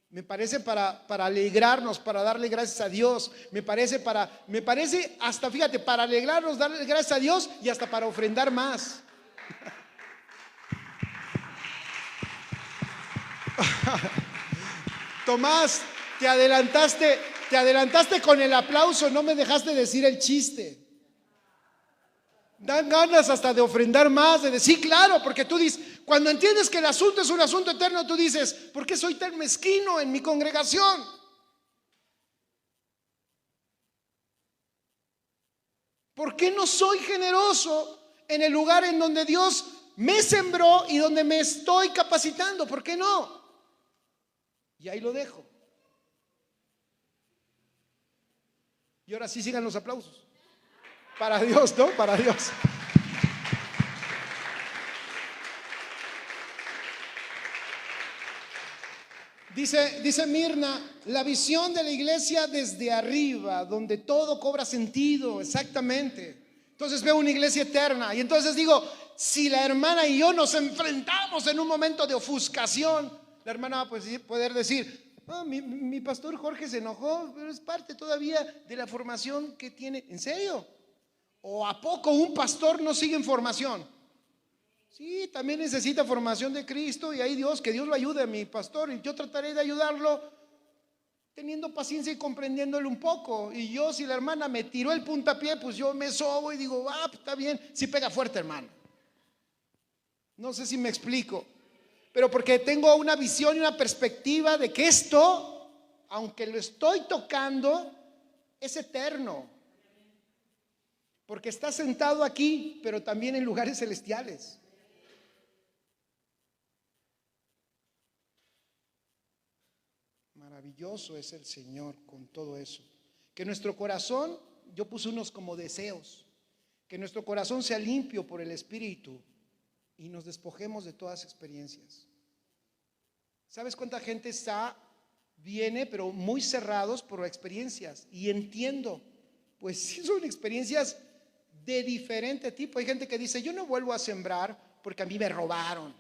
Me parece para alegrarnos, para darle gracias a Dios. Me parece hasta, fíjate, para alegrarnos, darle gracias a Dios y hasta para ofrendar más. Tomás, te adelantaste con el aplauso, no me dejaste decir el chiste. Dan ganas hasta de ofrendar más, de decir, claro, porque tú dices, cuando entiendes que el asunto es un asunto eterno, tú dices, ¿por qué soy tan mezquino en mi congregación? ¿Por qué no soy generoso en el lugar en donde Dios me sembró y donde me estoy capacitando? ¿Por qué no? Y ahí lo dejo. Y ahora sí sigan los aplausos. Para Dios, ¿no? Para Dios. Dice Mirna, la visión de la iglesia desde arriba, donde todo cobra sentido, exactamente. Entonces veo una iglesia eterna y entonces digo, si la hermana y yo nos enfrentamos en un momento de ofuscación, la hermana va a poder decir, mi pastor Jorge se enojó, pero es parte todavía de la formación que tiene. ¿En serio? ¿O a poco un pastor no sigue en formación? Sí, también necesita formación de Cristo y ahí que Dios lo ayude a mi pastor y yo trataré de ayudarlo teniendo paciencia y comprendiéndole un poco. Y yo, si la hermana me tiró el puntapié, pues yo me sobo y digo, está bien, sí pega fuerte, hermano. No sé si me explico, pero porque tengo una visión y una perspectiva de que esto, aunque lo estoy tocando, es eterno. Porque está sentado aquí, pero también en lugares celestiales. Maravilloso es el Señor con todo eso. Que nuestro corazón, yo puse unos como deseos, que nuestro corazón sea limpio por el Espíritu y nos despojemos de todas experiencias. ¿Sabes cuánta gente viene, pero muy cerrados por experiencias? Y entiendo, pues sí son experiencias de diferente tipo. Hay gente que dice, yo no vuelvo a sembrar porque a mí me robaron.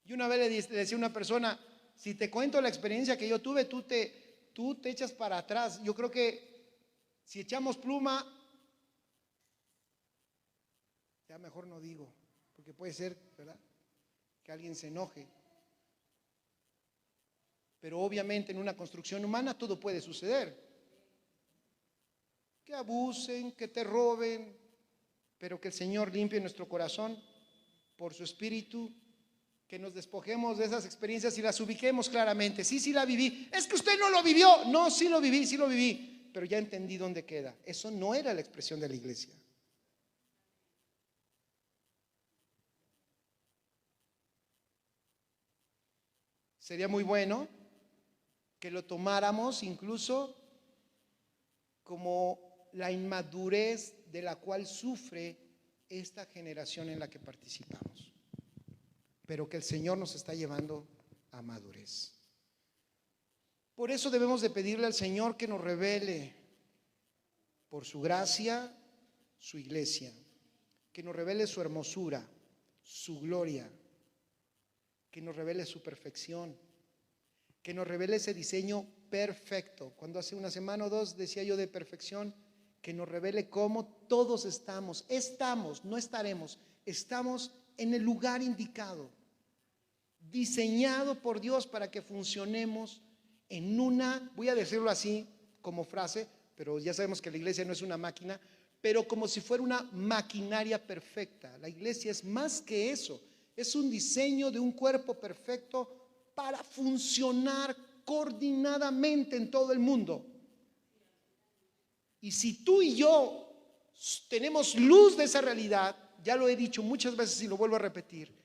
Y una vez le decía a una persona, si te cuento la experiencia que yo tuve, tú te echas para atrás. Yo creo que si echamos pluma, ya mejor no digo, porque puede ser, ¿verdad?, que alguien se enoje. Pero obviamente en una construcción humana todo puede suceder. Que abusen, que te roben, pero que el Señor limpie nuestro corazón por su Espíritu, que nos despojemos de esas experiencias y las ubiquemos claramente. Sí la viví. Es que usted no lo vivió. No, sí lo viví, pero ya entendí dónde queda. Eso no era la expresión de la iglesia. Sería muy bueno que lo tomáramos incluso como la inmadurez de la cual sufre esta generación en la que participamos, pero que el Señor nos está llevando a madurez. Por eso debemos de pedirle al Señor que nos revele por su gracia su iglesia, que nos revele su hermosura, su gloria, que nos revele su perfección, que nos revele ese diseño perfecto. Cuando hace una semana o dos decía yo de perfección, que nos revele cómo todos estamos, no estaremos, estamos en el lugar indicado, diseñado por Dios para que funcionemos en una, voy a decirlo así como frase, pero ya sabemos que la iglesia no es una máquina, pero como si fuera una maquinaria perfecta. La iglesia es más que eso, es un diseño de un cuerpo perfecto para funcionar coordinadamente en todo el mundo. Y si tú y yo tenemos luz de esa realidad, ya lo he dicho muchas veces y lo vuelvo a repetir,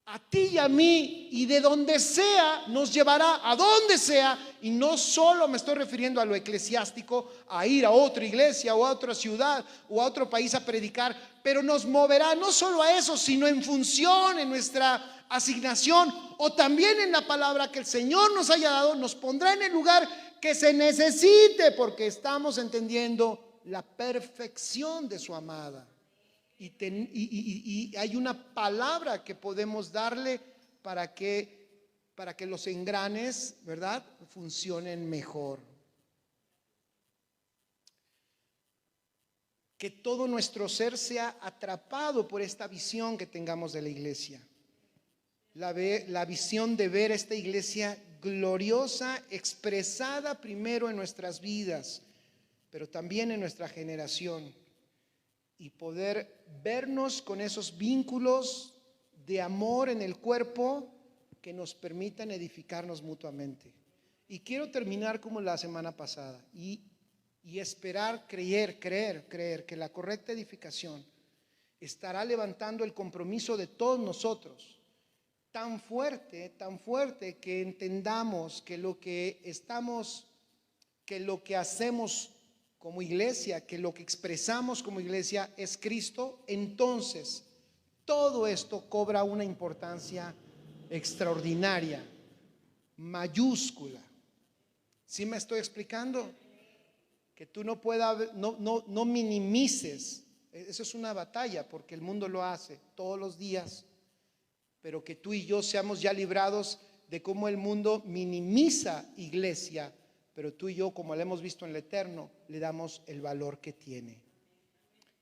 a ti y a mí y de donde sea nos llevará a donde sea, y no solo me estoy refiriendo a lo eclesiástico, a ir a otra iglesia o a otra ciudad o a otro país a predicar, pero nos moverá no solo a eso, sino en función, en nuestra asignación o también en la palabra que el Señor nos haya dado, nos pondrá en el lugar que se necesite, porque estamos entendiendo la perfección de su amada. Y hay una palabra que podemos darle para que los engranes, ¿verdad?, funcionen mejor. Que todo nuestro ser sea atrapado por esta visión que tengamos de la iglesia. La visión de ver esta iglesia gloriosa, expresada primero en nuestras vidas, pero también en nuestra generación, y poder vernos con esos vínculos de amor en el cuerpo que nos permitan edificarnos mutuamente. Y quiero terminar como la semana pasada y esperar, creer que la correcta edificación estará levantando el compromiso de todos nosotros, tan fuerte que entendamos que lo que hacemos como iglesia, que lo que expresamos como iglesia es Cristo. Entonces todo esto cobra una importancia extraordinaria, mayúscula. ¿Sí me estoy explicando? Que tú no minimices. Eso es una batalla, porque el mundo lo hace todos los días, pero que tú y yo seamos ya librados de cómo el mundo minimiza iglesia, pero tú y yo, como lo hemos visto en el Eterno, le damos el valor que tiene.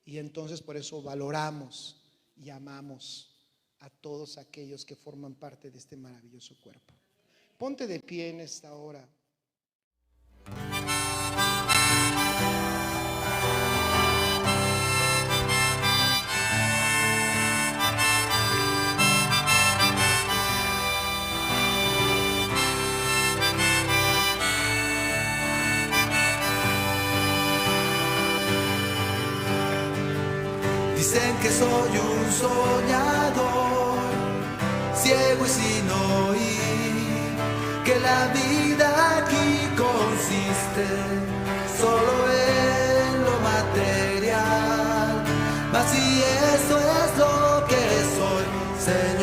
Y entonces por eso valoramos y amamos a todos aquellos que forman parte de este maravilloso cuerpo. Ponte de pie en esta hora. Dicen que soy un soñador, ciego y sin oír, que la vida aquí Si eso es lo que soy, seré